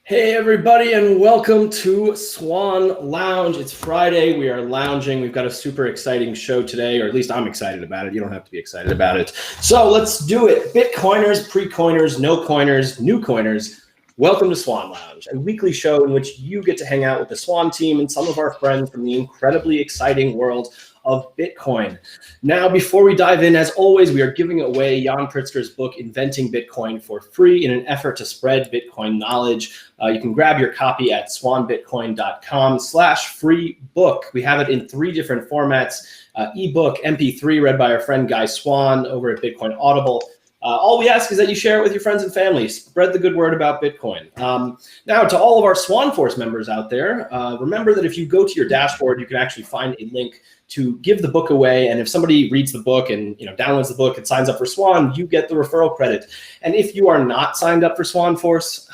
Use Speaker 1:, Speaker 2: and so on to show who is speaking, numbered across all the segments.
Speaker 1: Hey everybody, and welcome to Swan Lounge. It's Friday. We are lounging. We've got a super exciting show today, or at least I'm excited about it. You don't have to be excited about it. So let's do it. Bitcoiners, pre-coiners, no coiners, new coiners. Welcome to Swan Lounge, a weekly show in which you get to hang out with the Swan team and some of our friends from the incredibly exciting world of Bitcoin. Now, before we dive in, as always, we are giving away Jan Pritzker's book, Inventing Bitcoin, for free in an effort to spread Bitcoin knowledge. You can grab your copy at swanbitcoin.com/free book. We have it in 3 different formats, ebook, MP3, read by our friend Guy Swan over at Bitcoin Audible. All we ask is that you share it with your friends and family. Spread the good word about Bitcoin. Now, to all of our Swan Force members out there, remember that if you go to your dashboard, you can actually find a link to give the book away. And if somebody reads the book and downloads the book and signs up for Swan, you get the referral credit. And if you are not signed up for Swan Force,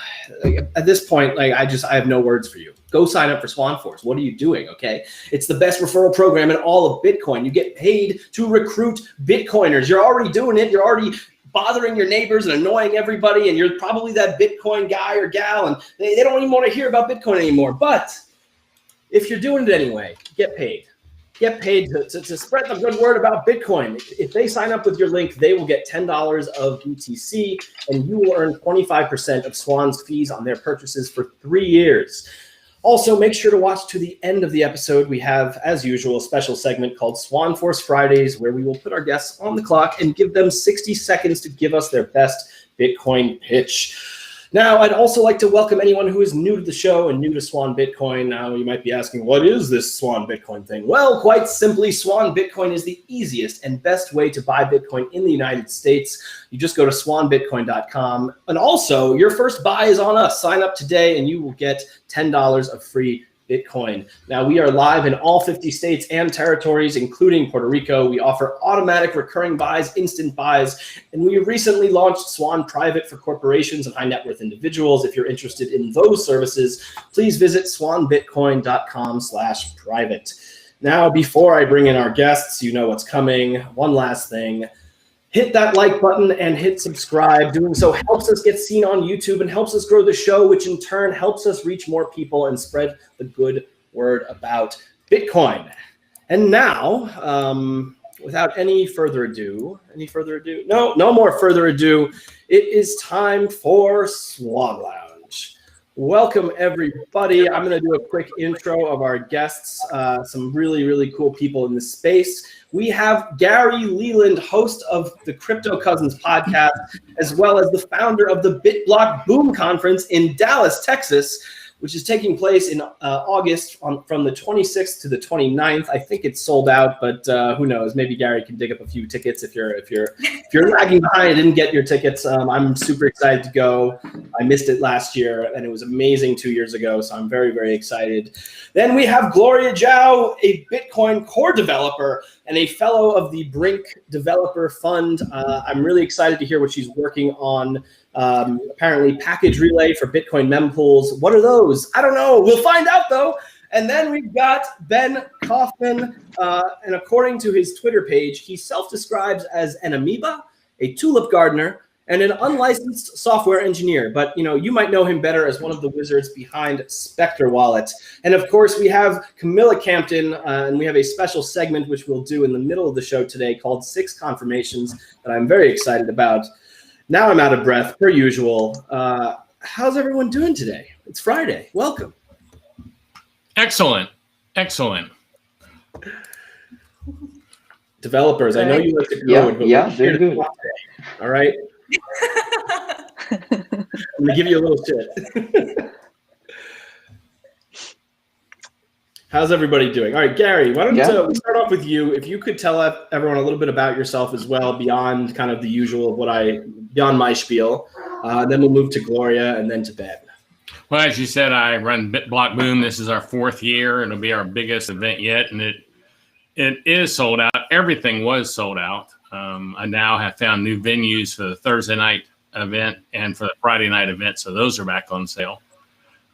Speaker 1: at this point, I have no words for you. Go sign up for Swan Force. What are you doing? Okay, it's the best referral program in all of Bitcoin. You get paid to recruit Bitcoiners. You're already doing it. You're already bothering your neighbors and annoying everybody, and you're probably that Bitcoin guy or gal, and they don't even want to hear about Bitcoin anymore. But if you're doing it anyway, get paid. Get paid to spread the good word about Bitcoin. If they sign up with your link, they will get $10 of BTC, and you will earn 25% of Swan's fees on their purchases for 3 years. Also, make sure to watch to the end of the episode. We have, as usual, a special segment called Swan Force Fridays, where we will put our guests on the clock and give them 60 seconds to give us their best Bitcoin pitch. Now, I'd also like to welcome anyone who is new to the show and new to Swan Bitcoin. Now, you might be asking, what is this Swan Bitcoin thing? Well, quite simply, Swan Bitcoin is the easiest and best way to buy Bitcoin in the United States. You just go to swanbitcoin.com. And also, your first buy is on us. Sign up today and you will get $10 of free Bitcoin. Now, we are live in all 50 states and territories, including Puerto Rico. We offer automatic recurring buys, instant buys, and we recently launched Swan Private for corporations and high net worth individuals. If you're interested in those services, please visit swanbitcoin.com/private. Now, before I bring in our guests, you know what's coming. One last thing. Hit that like button and hit subscribe. Doing so helps us get seen on YouTube and helps us grow the show, which in turn helps us reach more people and spread the good word about Bitcoin. And now, without any further ado, no more further ado, it is time for Swan Lounge. Welcome, everybody. I'm going to do a quick intro of our guests, some really, really cool people in the space. We have Gary Leland, host of the Crypto Cousins podcast, as well as the founder of the BitBlockBoom Conference in Dallas, Texas, which is taking place in August from the 26th to the 29th. I think it's sold out, but who knows? Maybe Gary can dig up a few tickets if you're lagging behind and didn't get your tickets. I'm super excited to go. I missed it last year, and it was amazing 2 years ago, so I'm very, very excited. Then we have Gloria Zhao, a Bitcoin core developer and a fellow of the Brink Developer Fund. I'm really excited to hear what she's working on. Apparently package relay for Bitcoin mempools. What are those? I don't know. We'll find out though. And then we've got Ben Kaufman. And according to his Twitter page, he self-describes as an amoeba, a tulip gardener, and an unlicensed software engineer. But you might know him better as one of the wizards behind Spectre wallet. And of course, we have Camilla Campton, and we have a special segment which we'll do in the middle of the show today called 6 Confirmations that I'm very excited about. Now I'm out of breath, per usual. How's everyone doing today? It's Friday. Welcome.
Speaker 2: Excellent.
Speaker 1: Developers, I know you like to grow.
Speaker 3: They're good.
Speaker 1: All right? I'm going to give you a little shit. How's everybody doing? All right, Gary, why don't we start off with you? If you could tell everyone a little bit about yourself as well, beyond kind of the usual, beyond my spiel. Then we'll move to Gloria and then to Ben.
Speaker 2: Well, as you said, I run BitBlockBoom. This is our 4th year. It'll be our biggest event yet, and it is sold out. Everything was sold out. I now have found new venues for the Thursday night event and for the Friday night event, so those are back on sale.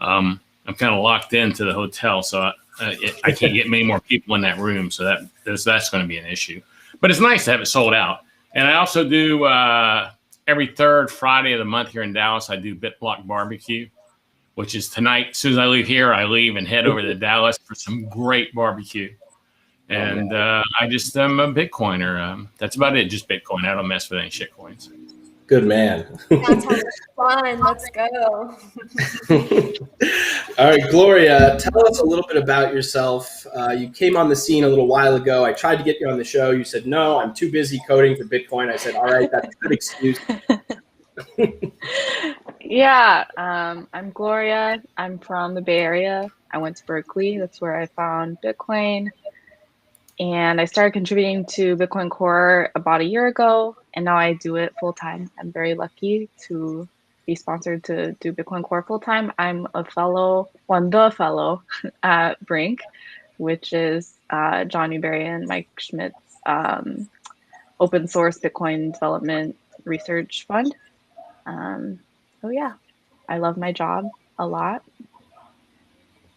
Speaker 2: I'm kind of locked into the hotel, so I can't get many more people in that room, so that's going to be an issue. But it's nice to have it sold out. And I also do every 3rd Friday of the month here in Dallas, I do BitBlock Barbecue, which is tonight. As soon as I leave here, I leave and head over to Dallas for some great barbecue. And I'm a Bitcoiner. That's about it. Just Bitcoin. I don't mess with any shit coins.
Speaker 1: Good man.
Speaker 3: That sounds fun. Let's go.
Speaker 1: All right, Gloria, tell us a little bit about yourself. You came on the scene a little while ago. I tried to get you on the show. You said, no, I'm too busy coding for Bitcoin. I said, all right, that's a good excuse.
Speaker 4: Yeah, I'm Gloria. I'm from the Bay Area. I went to Berkeley. That's where I found Bitcoin. And I started contributing to Bitcoin Core about a year ago, and now I do it full time. I'm very lucky to be sponsored to do Bitcoin Core full time. I'm the fellow at Brink, which is John Newberry and Mike Schmidt's open source Bitcoin development research fund. So yeah, I love my job a lot,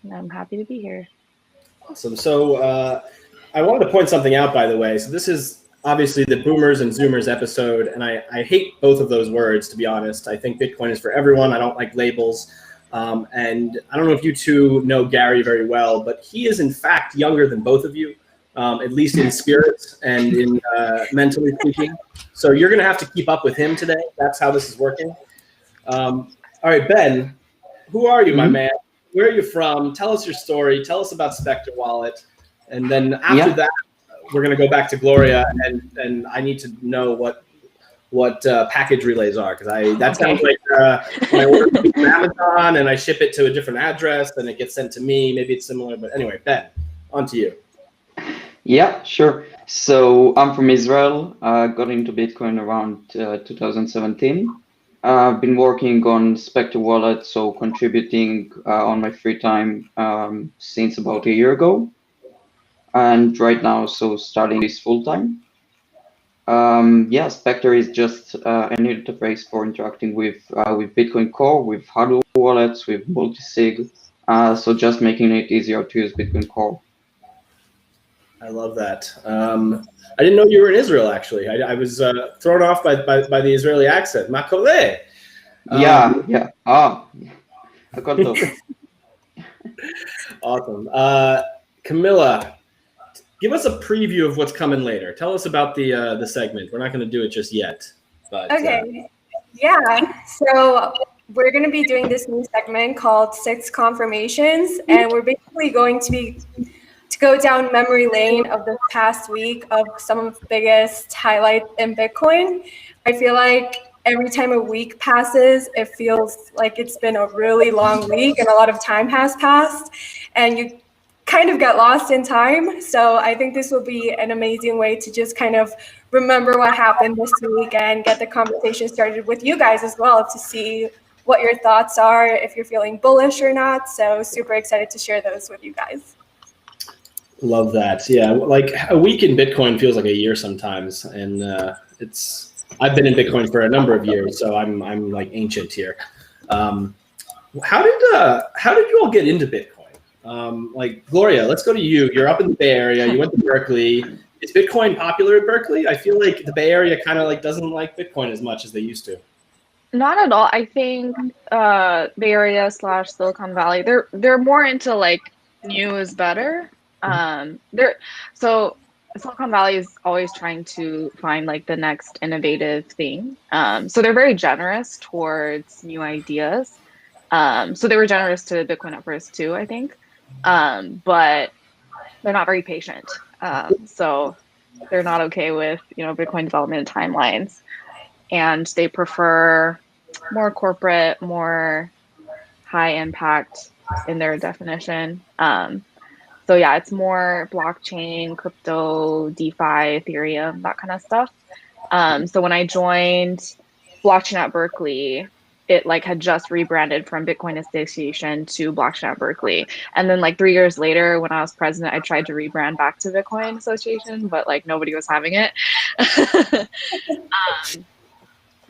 Speaker 4: and I'm happy to be here.
Speaker 1: Awesome. So I wanted to point something out, by the way. So this is obviously the Boomers and Zoomers episode, and I hate both of those words, to be honest. I think Bitcoin is for everyone. I don't like labels. And I don't know if you two know Gary very well, but he is in fact younger than both of you, at least in spirit and in mentally speaking. So you're going to have to keep up with him today. That's how this is working. All right, Ben, who are you, my man? Where are you from? Tell us your story. Tell us about Spectre Wallet. And then after that, we're going to go back to Gloria, and I need to know what package relays are, because that sounds like when I order from Amazon and I ship it to a different address, then it gets sent to me. Maybe it's similar, but anyway, Ben, on to you.
Speaker 5: Yeah, sure. So I'm from Israel. Got into Bitcoin around 2017. I've been working on Spectre Wallet, so contributing on my free time since about a year ago. And right now, so starting this full time. Yeah, Spectre is just an interface for interacting with Bitcoin Core, with hardware wallets, with multi-sig. So just making it easier to use Bitcoin Core.
Speaker 1: I love that. I didn't know you were in Israel, actually. I was thrown off by the Israeli accent. Makole.
Speaker 5: Yeah. I got those.
Speaker 1: Awesome. Camilla, give us a preview of what's coming later. Tell us about the segment. We're not going to do it just yet. But,
Speaker 3: okay. Yeah. So we're going to be doing this new segment called 6 Confirmations, and we're basically going to go down memory lane of the past week of some of the biggest highlights in Bitcoin. I feel like every time a week passes, it feels like it's been a really long week and a lot of time has passed, and you kind of get lost in time. So I think this will be an amazing way to just kind of remember what happened this week and get the conversation started with you guys as well to see what your thoughts are, if you're feeling bullish or not. So super excited to share those with you guys.
Speaker 1: Love that. Yeah, like a week in Bitcoin feels like a year sometimes, and I've been in Bitcoin for a number of years, so I'm like ancient here. How did you all get into Bitcoin? Like Gloria, let's go to you. You're up in the Bay Area. You went to Berkeley. Is Bitcoin popular at Berkeley? I feel like the Bay Area kind of like doesn't like Bitcoin as much as they used to.
Speaker 4: Not at all. I think Bay Area / Silicon Valley, they're more into like new is better. So Silicon Valley is always trying to find like the next innovative thing. So they're very generous towards new ideas. So they were generous to Bitcoin at first too, I think. But they're not very patient. So they're not okay with, Bitcoin development timelines, and they prefer more corporate, more high impact in their definition. So yeah, it's more blockchain, crypto, DeFi, Ethereum, that kind of stuff. So when I joined blockchain at Berkeley, it like had just rebranded from Bitcoin Association to blockchain at Berkeley. And then like 3 years later, when I was president, I tried to rebrand back to Bitcoin Association, but like nobody was having it.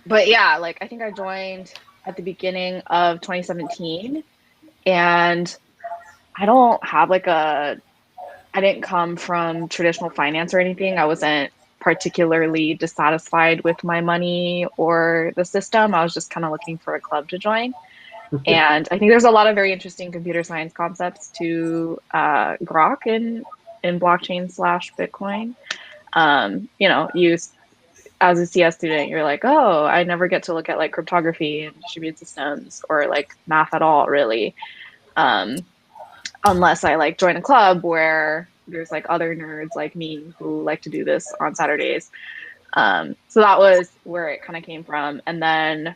Speaker 4: But yeah, like I think I joined at the beginning of 2017, and I don't have I didn't come from traditional finance or anything. I wasn't particularly dissatisfied with my money or the system. I was just kind of looking for a club to join. And I think there's a lot of very interesting computer science concepts to Grok in blockchain/Bitcoin. You know, as a CS student, you're like, oh, I never get to look at like cryptography and distributed systems or like math at all, really. Unless I like join a club where there's like other nerds like me who like to do this on Saturdays. So that was where it kind of came from. And then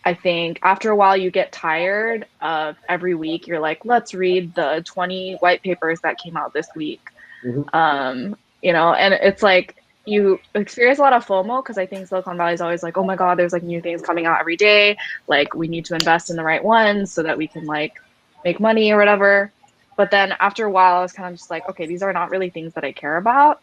Speaker 4: I think after a while you get tired of every week, you're like, let's read the 20 white papers that came out this week. Mm-hmm. You know, and it's like you experience a lot of FOMO because I think Silicon Valley is always like, oh my God, there's like new things coming out every day. Like we need to invest in the right ones so that we can like make money or whatever. But then after a while, I was kind of just like, okay, these are not really things that I care about.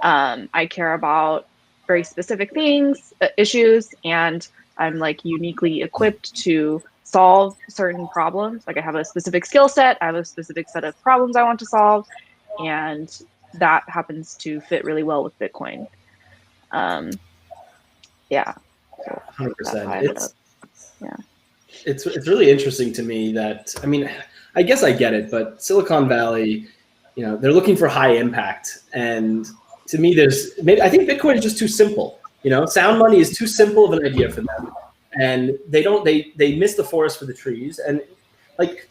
Speaker 4: I care about very specific things, issues, and I'm like uniquely equipped to solve certain problems. Like I have a specific skill set, I have a specific set of problems I want to solve, and that happens to fit really well with Bitcoin. Yeah.
Speaker 1: 100%. It's really interesting to me that, I mean, I guess I get it, but Silicon Valley, you know, they're looking for high impact. And to me, I think Bitcoin is just too simple. You know, sound money is too simple of an idea for them. And they miss the forest for the trees. And like,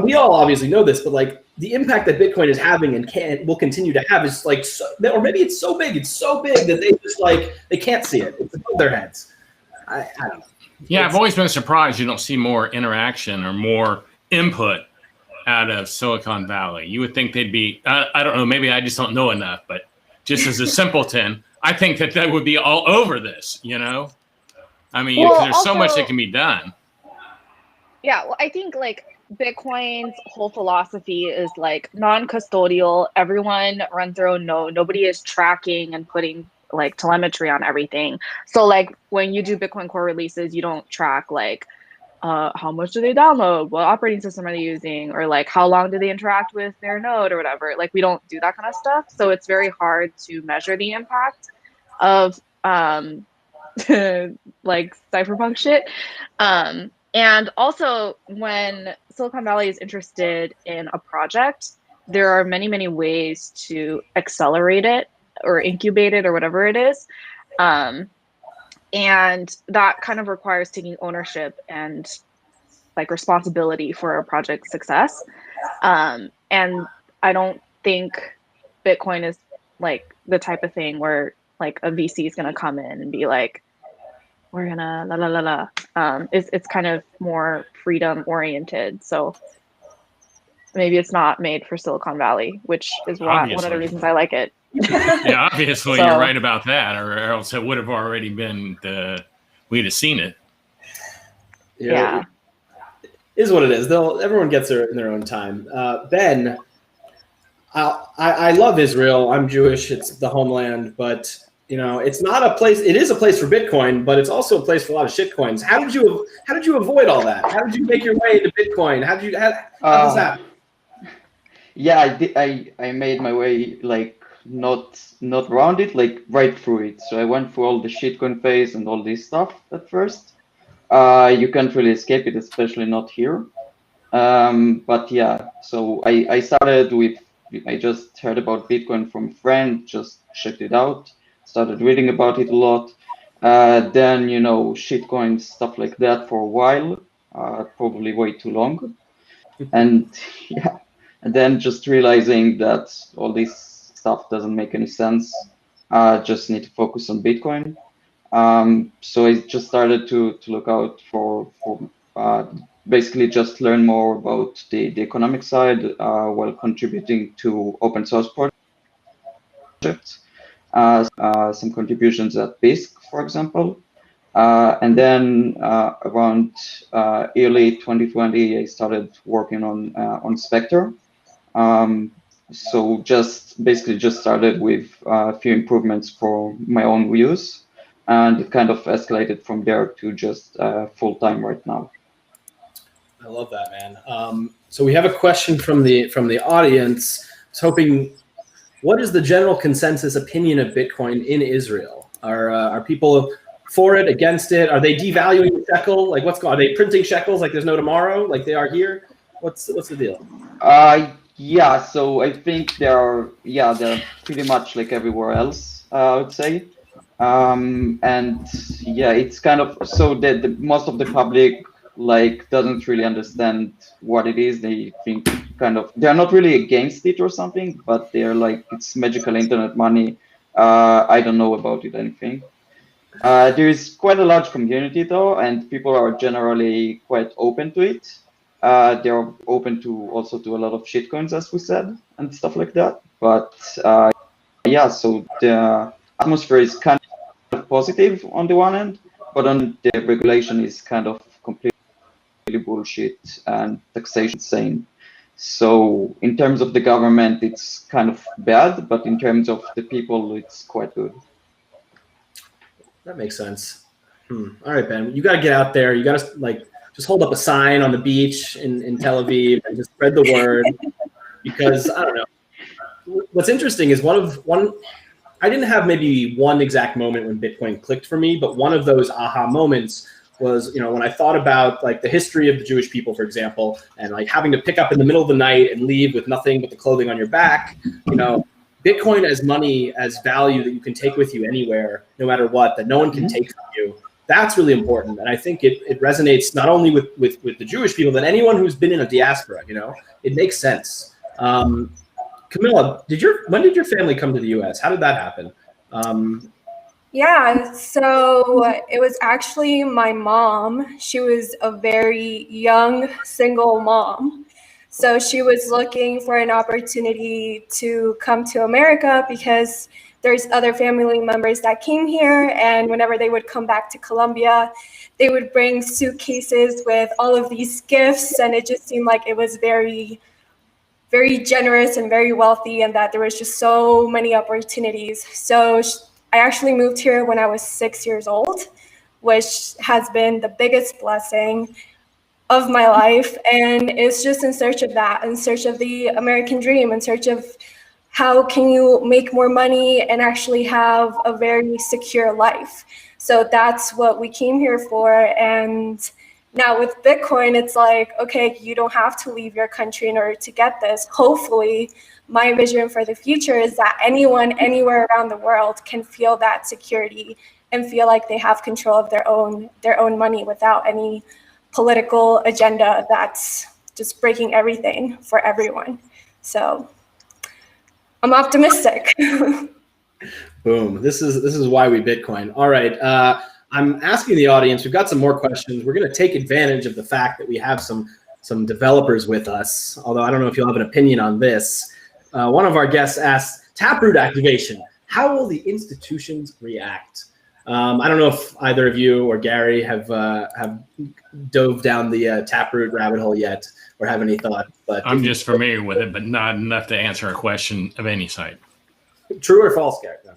Speaker 1: we all obviously know this, but like the impact that Bitcoin is having and will continue to have is like, or maybe it's so big that they just like, they can't see it. It's above their heads. I don't know.
Speaker 2: Yeah, I've always been surprised you don't see more interaction or more input out of Silicon Valley. You would think they'd be, I don't know, maybe I just don't know enough, but just as a simpleton, I think that they would be all over this, you know? I mean, well, there's so much that can be done.
Speaker 4: Yeah, well, I think like Bitcoin's whole philosophy is like non-custodial. Everyone runs their own node. Nobody is tracking and putting like telemetry on everything. So like when you do Bitcoin core releases, you don't track like how much do they download, what operating system are they using, or like how long do they interact with their node or whatever. Like we don't do that kind of stuff. So it's very hard to measure the impact of like cypherpunk shit. And also when Silicon Valley is interested in a project, there are many, many ways to accelerate it or incubate it or whatever it is. And that kind of requires taking ownership and like responsibility for a project's success. And I don't think Bitcoin is like the type of thing where like a VC is going to come in and be like, we're gonna la la la la. It's kind of more freedom oriented. So maybe it's not made for Silicon Valley, which is one of the reasons I like it.
Speaker 2: Yeah, obviously you're right about that, or else it would have already been we'd have seen it.
Speaker 4: Yeah.
Speaker 1: It is what it is. Everyone gets there in their own time. Ben, I love Israel. I'm Jewish. It's the homeland, but you know, it's not a place. It is a place for Bitcoin, but it's also a place for a lot of shit coins. How did you avoid all that? How did you make your way into Bitcoin? How did this happen?
Speaker 5: Yeah, I made my way like not around it, like right through it. So I went through all the shitcoin phase and all this stuff at first. You can't really escape it, especially not here. But yeah, so I started with, I just heard about Bitcoin from a friend, just checked it out, started reading about it a lot. Then, you know, shitcoins, stuff like that for a while, probably way too long. And yeah, and then just realizing that all this stuff doesn't make any sense. Just need to focus on Bitcoin. So I just started to look out for basically just learn more about the economic side while contributing to open source projects. Some contributions at BISC, for example. And then around early 2020, I started working on Spectre. So basically just started with a few improvements for my own use, and it kind of escalated from there to just full-time right now.
Speaker 1: I love that, man. So we have a question from the audience. I was hoping, what is the general consensus opinion of Bitcoin in Israel? Are people for it, against it? Are they devaluing the shekel? Like what's going on? Are they printing shekels like there's no tomorrow, like they are here? What's the deal?
Speaker 5: Yeah, so I think they're pretty much like everywhere else, I would say. And yeah, it's kind of so that most of the public like doesn't really understand what it is. They think they're not really against it or something, but they're like, it's magical internet money. I don't know about it anything. There is quite a large community though, and people are generally quite open to it. They're open to also to a lot of shitcoins, as we said, and stuff like that. But yeah, so the atmosphere is kind of positive on the one end, but on the regulation is kind of completely bullshit and taxation insane. So in terms of the government, it's kind of bad, but in terms of the people, it's quite good.
Speaker 1: That makes sense. All right, Ben, you got to get out there. You got to like just hold up a sign on the beach in Tel Aviv and just spread the word. Because I don't know. What's interesting is I didn't have maybe one exact moment when Bitcoin clicked for me, but one of those aha moments was, when I thought about like the history of the Jewish people, for example, and like having to pick up in the middle of the night and leave with nothing but the clothing on your back, Bitcoin as money, as value that you can take with you anywhere, no matter what, that no one can take from you. That's really important. And I think it resonates not only with the Jewish people, but anyone who's been in a diaspora, it makes sense. Camilla, when did your family come to the US? How did that happen?
Speaker 3: Yeah, so it was actually my mom. She was a very young single mom. So she was looking for an opportunity to come to America because there's other family members that came here, and whenever they would come back to Colombia, they would bring suitcases with all of these gifts, and it just seemed like it was very, very generous and very wealthy, and that there was just so many opportunities. So I actually moved here when I was 6 years old, which has been the biggest blessing of my life. And it's just in search of that, in search of the American dream, in search of how can you make more money and actually have a very secure life. So that's what we came here for. And now with Bitcoin, it's like, okay, you don't have to leave your country in order to get this. Hopefully, my vision for the future is that anyone, anywhere around the world can feel that security and feel like they have control of their own money without any political agenda that's just breaking everything for everyone. So I'm optimistic.
Speaker 1: Boom. This is why we Bitcoin. All right. I'm asking the audience, we've got some more questions. We're going to take advantage of the fact that we have some developers with us, although I don't know if you'll have an opinion on this. One of our guests asked, Taproot activation, how will the institutions react? I don't know if either of you or Gary have dove down the Taproot rabbit hole yet or have any thoughts. But
Speaker 2: I'm just familiar with it, but not enough to answer a question of any site.
Speaker 1: True or false, Gary? No,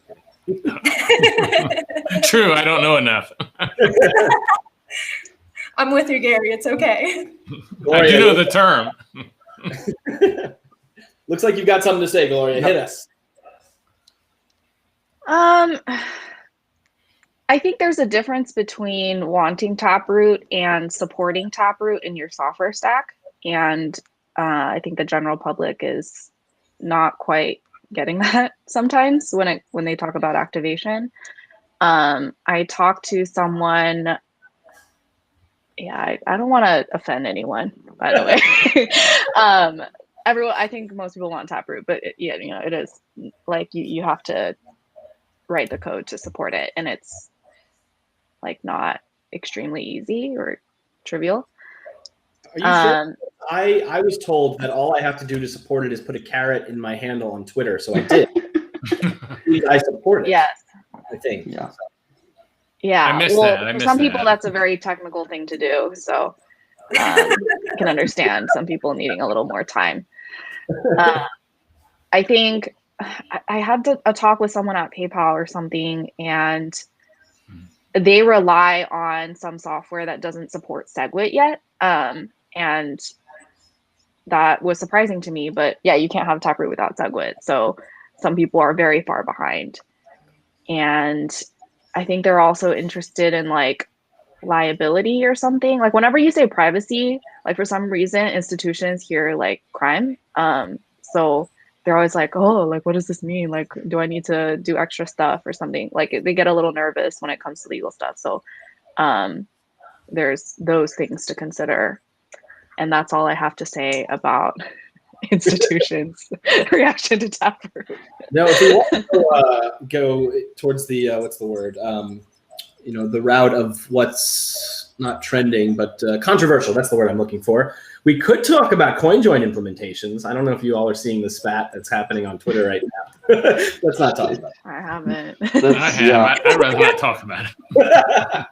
Speaker 1: I'm kidding.
Speaker 2: True, I don't know enough.
Speaker 3: I'm with you, Gary. It's okay.
Speaker 2: Gloria, I do know the term.
Speaker 1: Looks like you've got something to say, Gloria. Hit us.
Speaker 4: I think there's a difference between wanting Taproot and supporting Taproot in your software stack. And I think the general public is not quite getting that sometimes when they talk about activation. I talked to someone. Yeah, I don't want to offend anyone, by the way. Everyone, I think most people want Taproot, but it is like you have to write the code to support it, and it's like not extremely easy or trivial.
Speaker 1: Are you sure? I was told that all I have to do to support it is put a carrot in my handle on Twitter, so I did. I support it.
Speaker 4: Yes.
Speaker 1: I think.
Speaker 5: Yeah.
Speaker 4: Yeah.
Speaker 2: I missed that.
Speaker 4: For some people, that's a very technical thing to do. So I can understand some people needing a little more time. I think I had a talk with someone at PayPal or something, and they rely on some software that doesn't support SegWit yet. And that was surprising to me, but yeah, you can't have Taproot without SegWit. So some people are very far behind. And I think they're also interested in like liability or something. Like whenever you say privacy, like for some reason institutions hear like crime. So they're always like, oh, like what does this mean? Like, do I need to do extra stuff or something? Like they get a little nervous when it comes to legal stuff. So there's those things to consider. And that's all I have to say about institutions' reaction to Taproot.
Speaker 1: No, if we want to go towards the what's the word? The route of what's not trending, but controversial. That's the word I'm looking for. We could talk about CoinJoin implementations. I don't know if you all are seeing the spat that's happening on Twitter right now. Let's not talk about it.
Speaker 4: I haven't.
Speaker 2: I have. I'd rather not talk about it.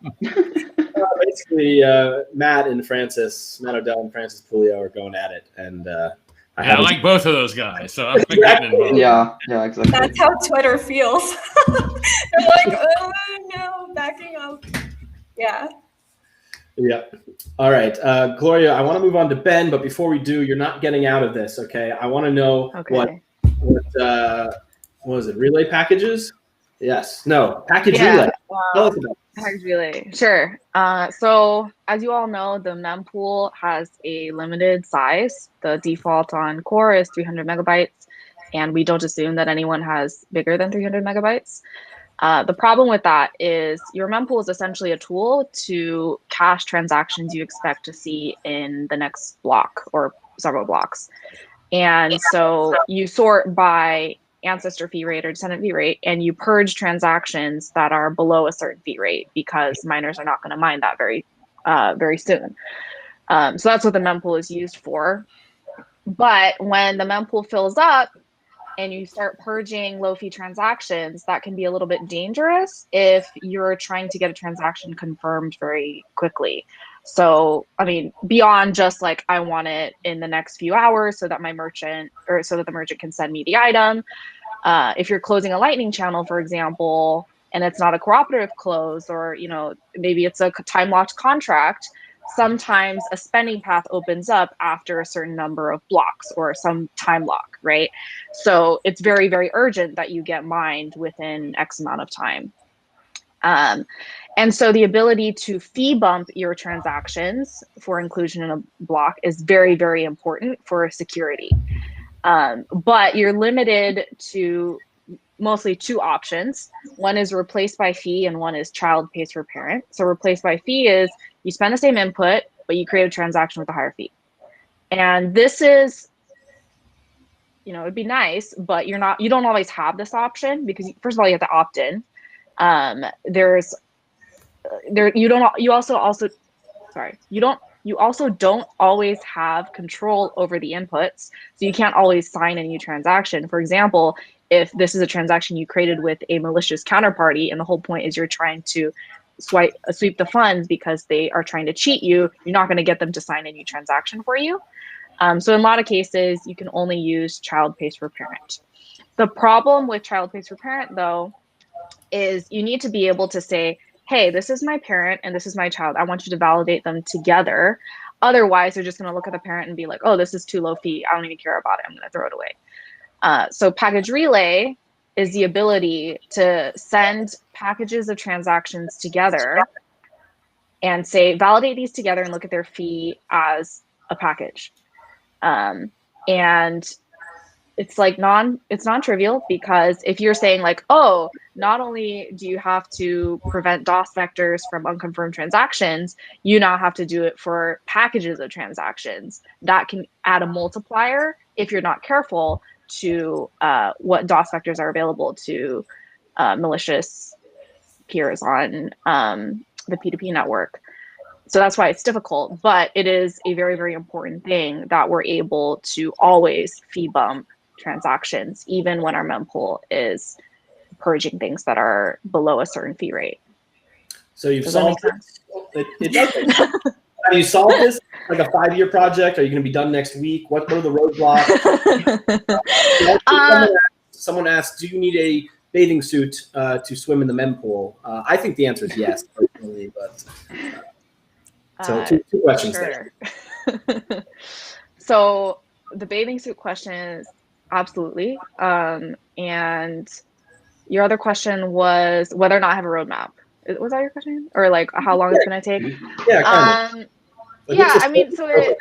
Speaker 1: Basically, Matt Odell and Francis Pulio are going at it, and
Speaker 2: I like both of those guys, so I'm getting involved.
Speaker 5: Yeah, exactly.
Speaker 3: That's how Twitter feels. They're like, oh no, backing up. Yeah.
Speaker 1: Yeah. All right, Gloria, I want to move on to Ben, but before we do, you're not getting out of this, okay? I want to know what was it? Relay packages? Yes. No. Package relay. Tell us about this.
Speaker 4: Package relay. Sure. So as you all know, the mempool has a limited size. The default on Core is 300 megabytes, and we don't assume that anyone has bigger than 300 megabytes. The problem with that is your mempool is essentially a tool to cache transactions you expect to see in the next block or several blocks. And so you sort by ancestor fee rate or descendant fee rate, and you purge transactions that are below a certain fee rate because miners are not going to mine that very soon. So that's what the mempool is used for. But when the mempool fills up, and you start purging low fee transactions, that can be a little bit dangerous if you're trying to get a transaction confirmed very quickly. So, I mean, beyond just like, I want it in the next few hours so that the merchant can send me the item. If you're closing a Lightning channel, for example, and it's not a cooperative close, or, maybe it's a time-locked contract, sometimes a spending path opens up after a certain number of blocks or some time lock, right? So it's very, very urgent that you get mined within X amount of time. And so the ability to fee bump your transactions for inclusion in a block is very, very important for security. But you're limited to mostly two options. One is replace by fee and one is child pays for parent. So replace by fee is you spend the same input, but you create a transaction with a higher fee. And this is, it'd be nice, but you don't always have this option because first of all, you have to opt in. You also don't always have control over the inputs. So you can't always sign a new transaction. For example, if this is a transaction you created with a malicious counterparty and the whole point is you're trying to sweep the funds because they are trying to cheat you, you're not going to get them to sign a new transaction for you. So in a lot of cases, you can only use child pays for parent. The problem with child pays for parent, though, is you need to be able to say, hey, this is my parent and this is my child. I want you to validate them together. Otherwise, they're just going to look at the parent and be like, oh, this is too low fee. I don't even care about it. I'm going to throw it away. So package relay is the ability to send packages of transactions together and say, validate these together and look at their fee as a package. And it's like it's non-trivial because if you're saying like, oh, not only do you have to prevent DOS vectors from unconfirmed transactions, you now have to do it for packages of transactions. That can add a multiplier if you're not careful to what DOS vectors are available to malicious peers on the P2P network. So that's why it's difficult, but it is a very, very important thing that we're able to always fee bump transactions, even when our mempool is purging things that are below a certain fee rate.
Speaker 1: So you've solved this. It doesn't. Have you solved this? Like a 5-year project? Are you going to be done next week? What are the roadblocks? Someone asked, do you need a bathing suit to swim in the mempool? I think the answer is yes, personally, but so two questions
Speaker 4: sure. There. So the bathing suit question is absolutely. And Your other question was whether or not I have a roadmap. Was that your question? Or like how long it's going to take?
Speaker 1: Yeah, kind of. Like,
Speaker 4: Yeah,
Speaker 1: what's
Speaker 4: I
Speaker 1: the
Speaker 4: mean,
Speaker 1: scope?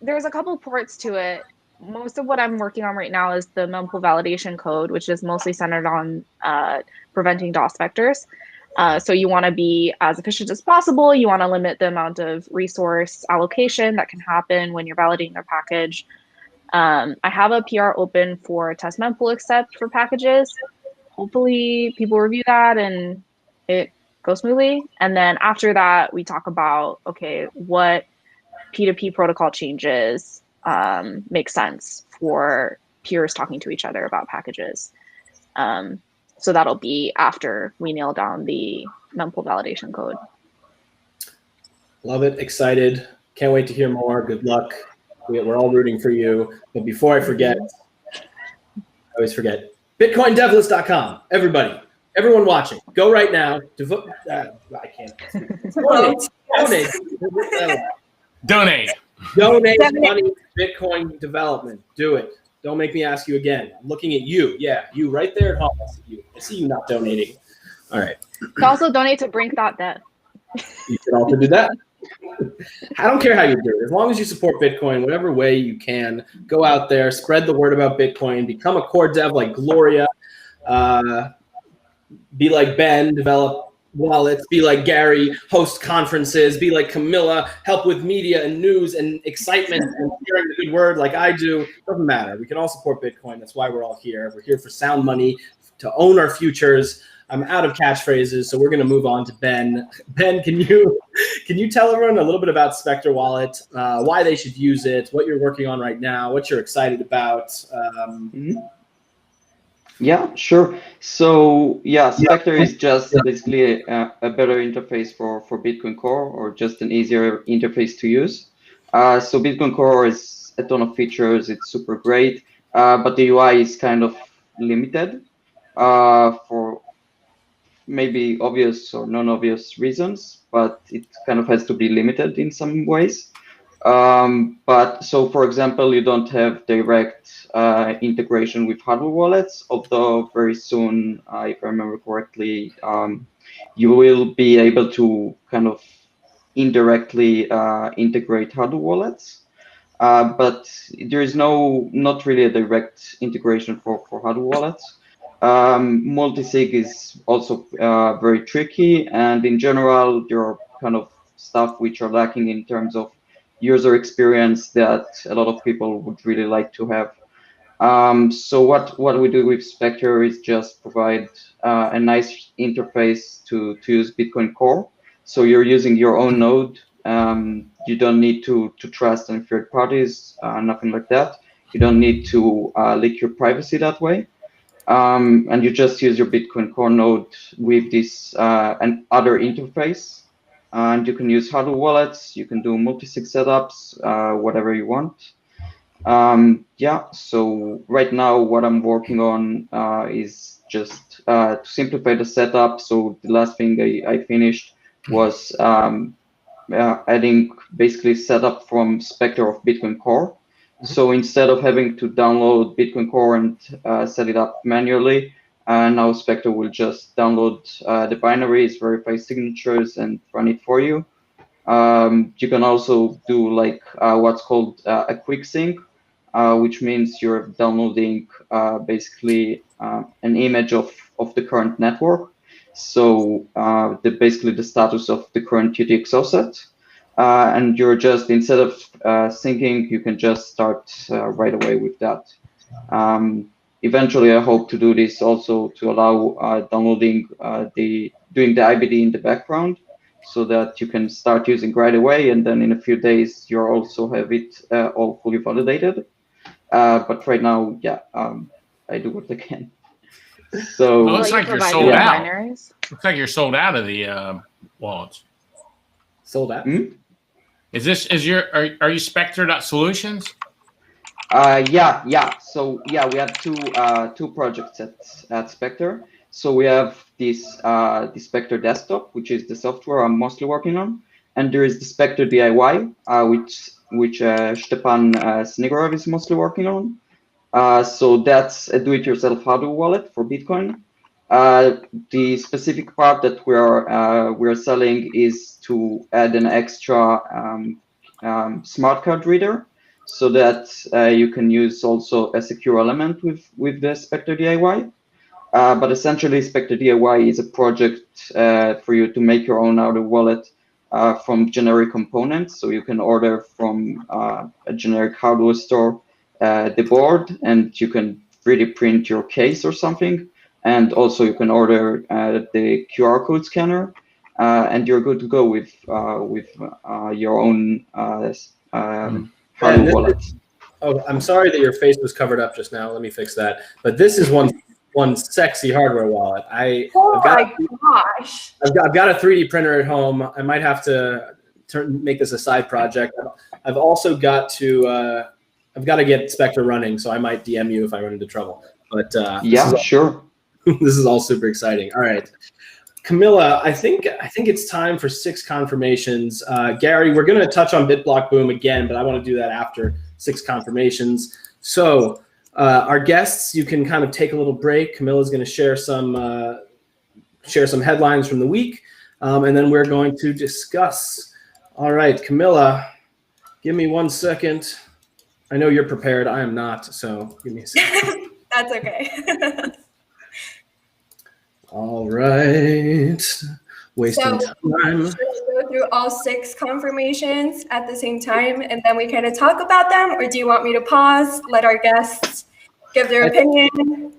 Speaker 4: there's a couple ports to it. Most of what I'm working on right now is the mempool validation code, which is mostly centered on preventing DOS vectors. So you want to be as efficient as possible. You want to limit the amount of resource allocation that can happen when you're validating a package. I have a PR open for test mempool accept for packages. Hopefully people review that and it goes smoothly. And then after that, we talk about, okay, what P2P protocol changes make sense for peers talking to each other about packages. So that'll be after we nail down the mempool validation code.
Speaker 1: Love it. Excited. Can't wait to hear more. Good luck. We're all rooting for you. But before I forget, I always forget, BitcoinDevlist.com. Everybody, everyone watching, go right now. I can't. Donate money to Bitcoin development. Do it. Don't make me ask you again. I'm looking at you. Yeah, you right there at home. I see you not donating. All right.
Speaker 4: You can also donate to Brink.dev.
Speaker 1: You can also do that. I don't care how you do it. As long as you support Bitcoin, whatever way you can, go out there, spread the word about Bitcoin, become a core dev like Gloria, be like Ben, develop wallets, be like Gary, host conferences, be like Camilla, help with media and news and excitement and sharing the good word like I do. Doesn't matter. We can all support Bitcoin. That's why we're all here. We're here for sound money, to own our futures. I'm out of catchphrases, so we're going to move on to Ben. Ben, can you tell everyone a little bit about Spectre Wallet, why they should use it, what you're working on right now, what you're excited about?
Speaker 5: Yeah, sure. So yeah, Spectre is just basically a better interface for Bitcoin Core, or just an easier interface to use. So Bitcoin Core is a ton of features. It's super great, but the UI is kind of limited for maybe obvious or non-obvious reasons, but it kind of has to be limited in some ways. But so, for example, you don't have direct integration with hardware wallets, although very soon, if I remember correctly, you will be able to kind of indirectly integrate hardware wallets. But there is not really a direct integration for hardware wallets. Multi-sig is also very tricky, and in general, there are kind of stuff which are lacking in terms of user experience that a lot of people would really like to have. So what we do with Spectre is just provide a nice interface to use Bitcoin Core. So you're using your own node. You don't need to trust any third parties, nothing like that. You don't need to leak your privacy that way. And you just use your Bitcoin Core node with this and other interface. And you can use hardware wallets. You can do multi-sig setups, whatever you want. Yeah, so right now what I'm working on is just to simplify the setup. So the last thing I finished was adding basically setup from Spectre of Bitcoin Core. So instead of having to download Bitcoin Core and set it up manually, now Spectre will just download the binaries, verify signatures, and run it for you. You can also do like what's called a quick sync, which means you're downloading basically an image of the current network. So basically the status of the current UTXO set. And you're just, instead of syncing, you can just start right away with that. Eventually, I hope to do this also to allow downloading doing the IBD in the background, so that you can start using right away, and then in a few days you also have it all fully validated. But right now, yeah, I do what I can. So
Speaker 2: well, looks like you're sold out. Looks like you're sold out of the wallets.
Speaker 1: Sold out.
Speaker 2: Are you Spectre.solutions?
Speaker 5: Yeah. So yeah, we have two projects at Spectre. So we have this the Spectre desktop, which is the software I'm mostly working on, and there is the Spectre DIY, which Stepan Snigorov is mostly working on. So that's a do-it-yourself hardware wallet for Bitcoin. The specific part that we're selling is to add an extra smart card reader, so that you can use also a secure element with the Spectre DIY. But essentially, Spectre DIY is a project for you to make your own outer wallet from generic components. So you can order from a generic hardware store the board, and you can 3D print your case or something. And also you can order the QR code scanner, and you're good to go with your own hardware wallet.
Speaker 1: Oh, I'm sorry that your face was covered up just now. Let me fix that. But this is one sexy hardware wallet. I've got a 3D printer at home. I might have to make this a side project. I've also got to I've got to get Spectre running, so I might DM you if I run into trouble. But
Speaker 5: yeah, sure.
Speaker 1: This is all super exciting. All right, Camilla, I think it's time for 6 confirmations. Gary, we're going to touch on BitBlockBoom again, but I want to do that after 6 confirmations. So our guests, you can kind of take a little break. Camilla's going to share some headlines from the week, and then we're going to discuss. All right, Camilla, give me 1 second. I know you're prepared. I am not, so give me a second.
Speaker 3: That's okay.
Speaker 1: All right. Wasting time.
Speaker 3: Should we go through all 6 confirmations at the same time, and then we kind of talk about them, or do you want me to pause, let our guests give their opinion?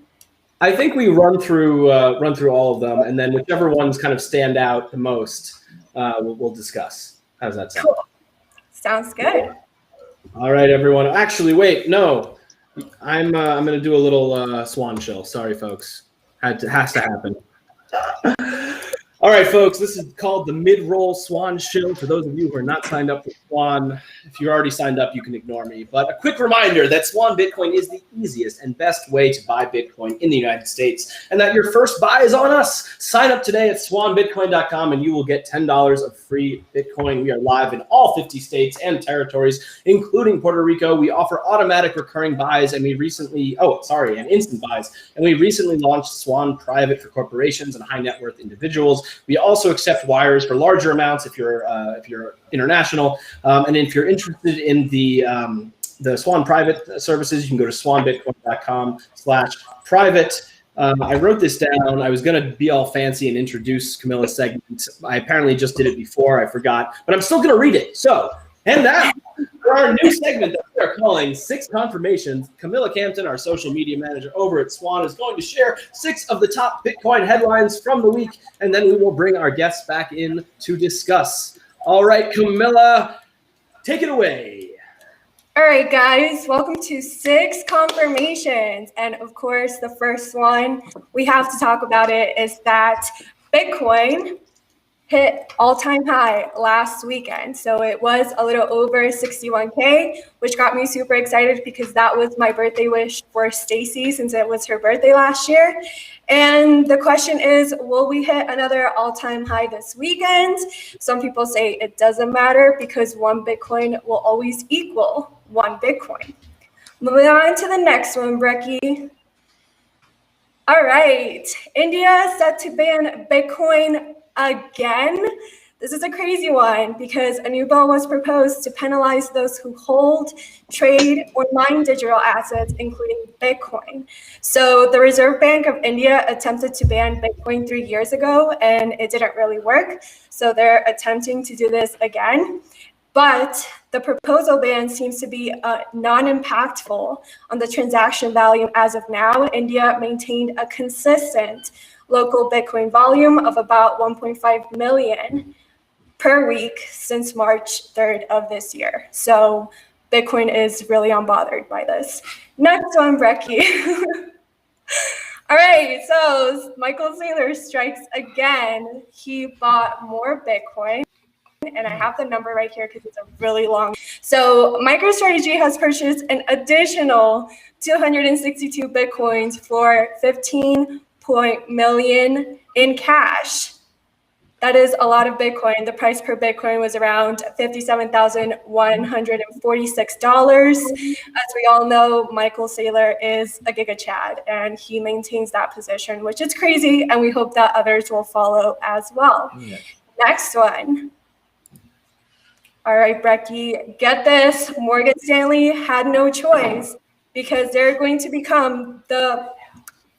Speaker 1: I think we run through all of them, and then whichever ones kind of stand out the most, we'll discuss. How does that sound?
Speaker 3: Cool. Sounds good.
Speaker 1: All right, everyone. Actually, wait, no. I'm going to do a little Swan chill. Sorry, folks. Has to happen. All right, folks, this is called the mid-roll Swan Shill. For those of you who are not signed up for Swan, if you're already signed up, you can ignore me. But a quick reminder that Swan Bitcoin is the easiest and best way to buy Bitcoin in the United States, and that your first buy is on us. Sign up today at swanbitcoin.com, and you will get $10 of free Bitcoin. We are live in all 50 states and territories, including Puerto Rico. We offer automatic recurring buys, and and instant buys. And we recently launched Swan Private for corporations and high net worth individuals. We also accept wires for larger amounts if you're international, and if you're interested in the Swan Private services, you can go to swanbitcoin.com/private. I wrote this down. I was going to be all fancy and introduce Camilla's segment. I apparently just did it before. I forgot, but I'm still going to read it. So, and that for our new segment that we are calling 6 Confirmations, Camilla Campton, our social media manager over at Swan, is going to share 6 of the top Bitcoin headlines from the week, and then we will bring our guests back in to discuss. All right, Camilla, take it away.
Speaker 3: All right, guys, welcome to 6 confirmations. And of course, the first one we have to talk about it is that Bitcoin hit all-time high last weekend. So it was a little over 61K, which got me super excited because that was my birthday wish for Stacy since it was her birthday last year. And the question is, will we hit another all-time high this weekend? Some people say it doesn't matter because 1 Bitcoin will always equal 1 Bitcoin. Moving on to the next one, Brecky. All right, India set to ban Bitcoin again. This is a crazy one because a new bill was proposed to penalize those who hold, trade, or mine digital assets, including Bitcoin. So the Reserve Bank of India attempted to ban Bitcoin 3 years ago, and it didn't really work. So they're attempting to do this again. But the proposal ban seems to be non-impactful on the transaction value as of now. India maintained a consistent local Bitcoin volume of about 1.5 million per week since March 3rd of this year. So Bitcoin is really unbothered by this. Next one, Brecky. All right, so Michael Saylor strikes again. He bought more Bitcoin. And I have the number right here because it's a really long. So MicroStrategy has purchased an additional 262 Bitcoins for 15 million in cash. That is a lot of Bitcoin. The price per Bitcoin was around $57,146. As we all know, Michael Saylor is a Giga Chad, and he maintains that position, which is crazy, and we hope that others will follow as well. Yeah. Next one. All right, Brecky, get this. Morgan Stanley had no choice because they're going to become the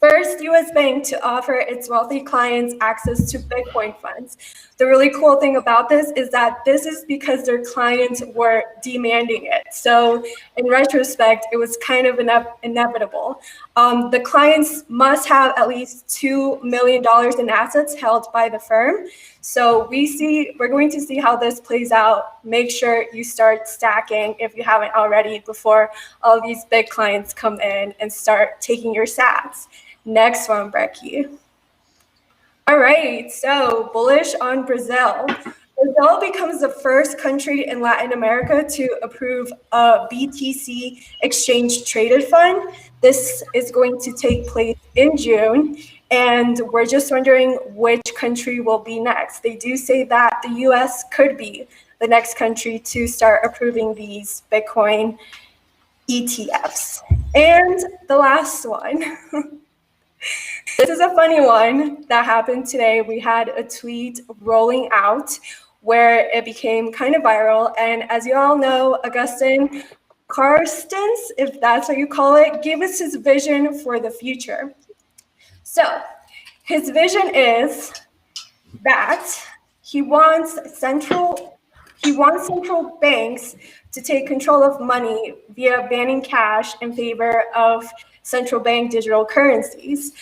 Speaker 3: first U.S. bank to offer its wealthy clients access to Bitcoin funds. The really cool thing about this is that this is because their clients were demanding it. So in retrospect, it was kind of inevitable. The clients must have at least $2 million in assets held by the firm. So we're going to see how this plays out. Make sure you start stacking if you haven't already before all these big clients come in and start taking your sats. Next one, Brecky. All right, so bullish on Brazil. Brazil becomes the first country in Latin America to approve a BTC exchange traded fund. This is going to take place in June, and we're just wondering which country will be next. They do say that the US could be the next country to start approving these Bitcoin ETFs. And the last one. This is a funny one that happened today. We had a tweet rolling out where it became kind of viral. And as you all know, Augustin Carstens, if that's what you call it, gave us his vision for the future. So his vision is that he wants central banks to take control of money via banning cash in favor of central bank digital currencies.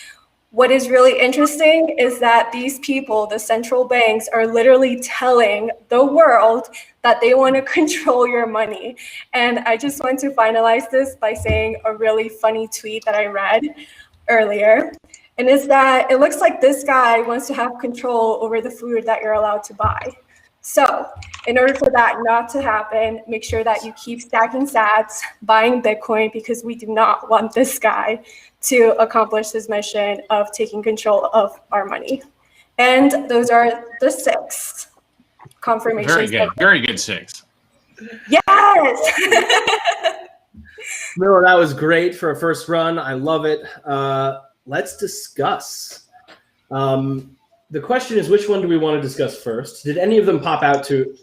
Speaker 3: What is really interesting is that these people, the central banks, are literally telling the world that they want to control your money. And I just want to finalize this by saying a really funny tweet that I read earlier. And it's that it looks like this guy wants to have control over the food that you're allowed to buy. So in order for that not to happen, make sure that you keep stacking sats, buying Bitcoin, because we do not want this guy to accomplish his mission of taking control of our money. And those are the 6 confirmations.
Speaker 2: Very good. Very good 6.
Speaker 3: Yes.
Speaker 1: Miller, that was great for a first run. I love it. Let's discuss. The question is, which one do we want to discuss first? Did any of them pop out to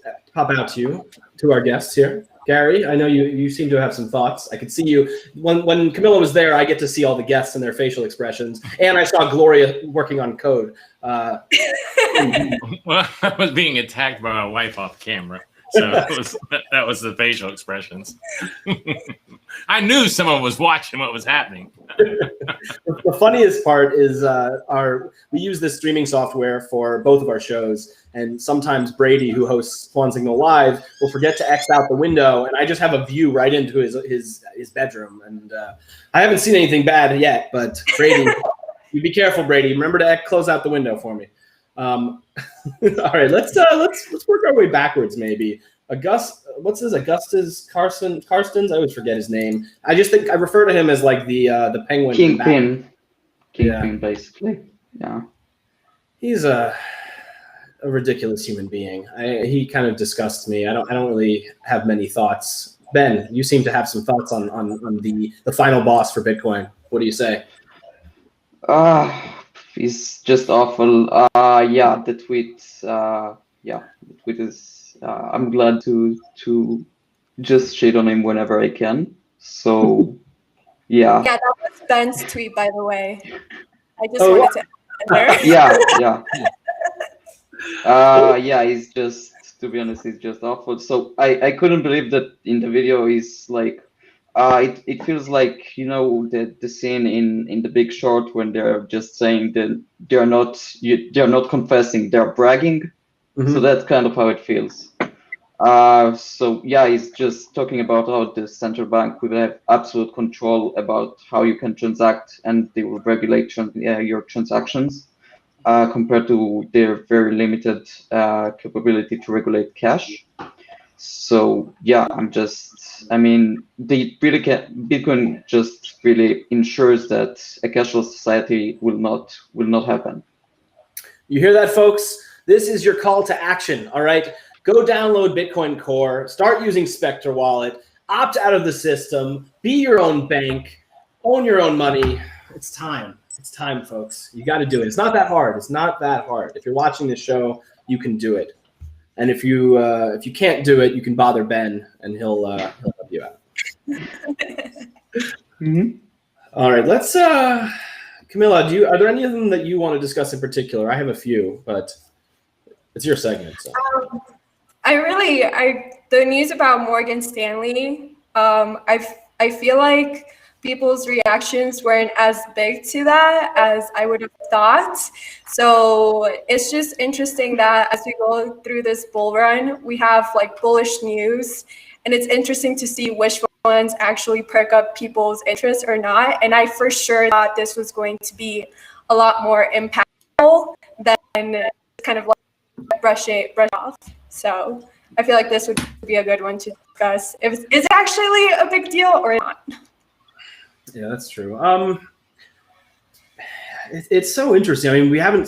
Speaker 1: you, to our guests here? Gary, I know you seem to have some thoughts. I could see you. When Camilla was there, I get to see all the guests and their facial expressions. And I saw Gloria working on code.
Speaker 2: Well, I was being attacked by my wife off camera. So that was the facial expressions. I knew someone was watching what was happening.
Speaker 1: The funniest part is we use this streaming software for both of our shows, and sometimes Brady, who hosts Swan Signal Live, will forget to X out the window, and I just have a view right into his bedroom. And I haven't seen anything bad yet, but Brady, you be careful, Brady. Remember to close out the window for me. All right, let's work our way backwards, maybe. What's his Augustus Carstens? I always forget his name. I just think I refer to him as like the penguin.
Speaker 5: Kingpin, basically. Yeah.
Speaker 1: He's a ridiculous human being. He kind of disgusts me. I don't really have many thoughts. Ben, you seem to have some thoughts on the final boss for Bitcoin. What do you say?
Speaker 5: He's just awful. The tweet. The tweet is. I'm glad to just shit on him whenever I can. So, yeah.
Speaker 3: Yeah, that was Ben's tweet, by the way. I just wanted to add
Speaker 5: there. He's just, to be honest, he's just awful. So I couldn't believe that in the video he's like, it feels like, you know, the scene in The Big Short when they're just saying that they're not confessing, they're bragging. Mm-hmm. So that's kind of how it feels. He's just talking about how the central bank will have absolute control about how you can transact, and they will regulate your transactions compared to their very limited capability to regulate cash. So Bitcoin just really ensures that a cashless society will not happen.
Speaker 1: You hear that, folks? this is your call to action. All right, go download Bitcoin Core, start using Spectre Wallet, opt out of the system, be your own bank, own your own money. It's time. It's time, folks. You got to do it. It's not that hard. It's not that hard. If you're watching this show, you can do it. And if you can't do it, you can bother Ben, and he'll help you out. Mm-hmm. All right, let's. Camilla, are there any of them that you want to discuss in particular? I have a few, but it's your segment. So.
Speaker 3: The news about Morgan Stanley. I feel like people's reactions weren't as big to that as I would have thought. So it's just interesting that as we go through this bull run, we have like bullish news, and it's interesting to see which ones actually perk up people's interest or not. And I for sure thought this was going to be a lot more impactful than kind of like brush off. So I feel like this would be a good one to discuss. Is it actually a big deal or not?
Speaker 1: Yeah, that's true. It's so interesting. I mean, we haven't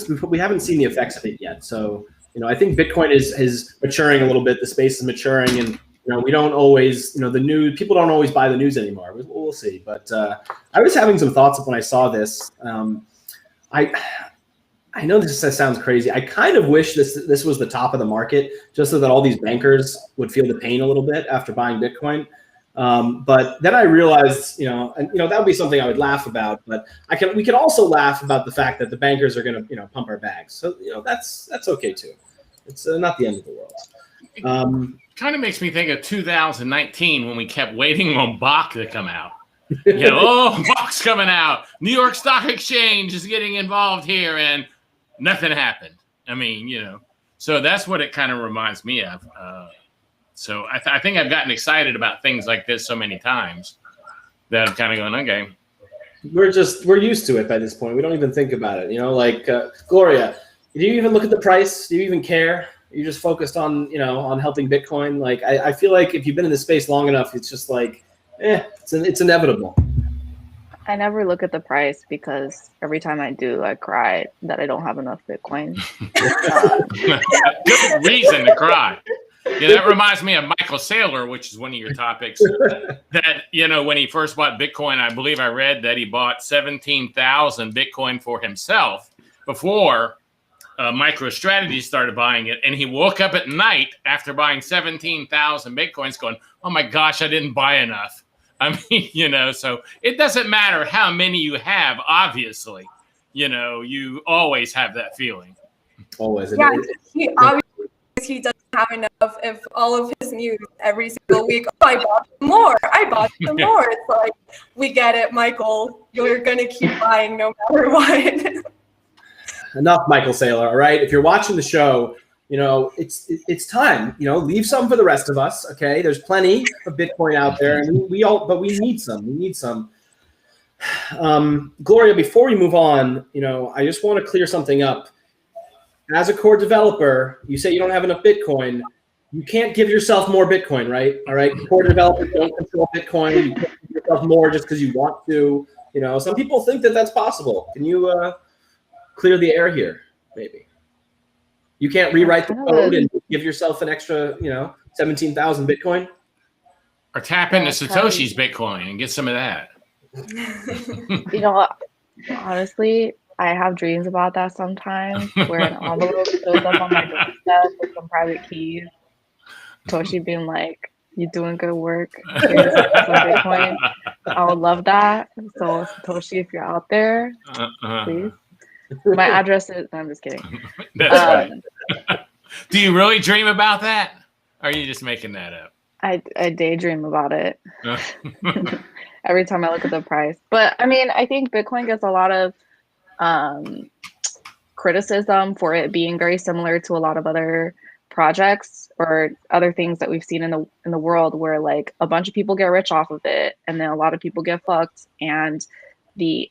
Speaker 1: seen the effects of it yet. So, I think Bitcoin is maturing a little bit. The space is maturing, and we don't always, the news. People don't always buy the news anymore. We'll see. But I was having some thoughts when I saw this. I know this sounds crazy. I kind of wish this was the top of the market, just so that all these bankers would feel the pain a little bit after buying Bitcoin. But then I realized, that would be something I would laugh about. But we can also laugh about the fact that the bankers are going to, pump our bags. So that's okay too. It's not the end of the world.
Speaker 2: Kind of makes me think of 2019 when we kept waiting on Bach to come out. Bach's coming out. New York Stock Exchange is getting involved here, and nothing happened. I mean, so that's what it kind of reminds me of. So I think I've gotten excited about things like this so many times that I'm kind of going, okay.
Speaker 1: We're used to it by this point. We don't even think about it. Gloria, do you even look at the price? Do you even care? Are you just focused on, on helping Bitcoin? Like, I feel like if you've been in this space long enough, it's just like, it's inevitable.
Speaker 4: I never look at the price because every time I do, I cry that I don't have enough Bitcoin.
Speaker 2: Good reason to cry. That reminds me of Michael Saylor, which is one of your topics. That, when he first bought Bitcoin, I believe I read that he bought 17,000 Bitcoin for himself before MicroStrategy started buying it. And he woke up at night after buying 17,000 Bitcoins going, oh my gosh, I didn't buy enough. I mean, so it doesn't matter how many you have, obviously, you always have that feeling.
Speaker 1: Always.
Speaker 3: Yeah, he doesn't have enough if all of his news every single week, I bought some more. It's like, we get it, Michael. You're going to keep buying no matter what.
Speaker 1: Enough, Michael Saylor, all right? If you're watching the show, it's time. Leave some for the rest of us, okay? There's plenty of Bitcoin out there, and but we need some. We need some. Gloria, before we move on, I just want to clear something up. As a core developer, you say you don't have enough Bitcoin. You can't give yourself more Bitcoin, right? All right, core developers don't control Bitcoin. You can't give yourself more just because you want to. Some people think that that's possible. Can you clear the air here, maybe? You can't rewrite the code and give yourself an extra, 17,000 Bitcoin?
Speaker 2: Or tap into Satoshi's Bitcoin and get some of that.
Speaker 4: Honestly, I have dreams about that sometimes, where an envelope shows up on my doorstep with some private keys. Satoshi being like, "You doing good work. Here's some Bitcoin." I would love that. So Satoshi, if you're out there, please. My address is. No, I'm just kidding.
Speaker 2: That's fine. Do you really dream about that? Or are you just making that up?
Speaker 4: I daydream about it every time I look at the price. But I think Bitcoin gets a lot of criticism for it being very similar to a lot of other projects or other things that we've seen in the world, where like a bunch of people get rich off of it, and then a lot of people get fucked, and the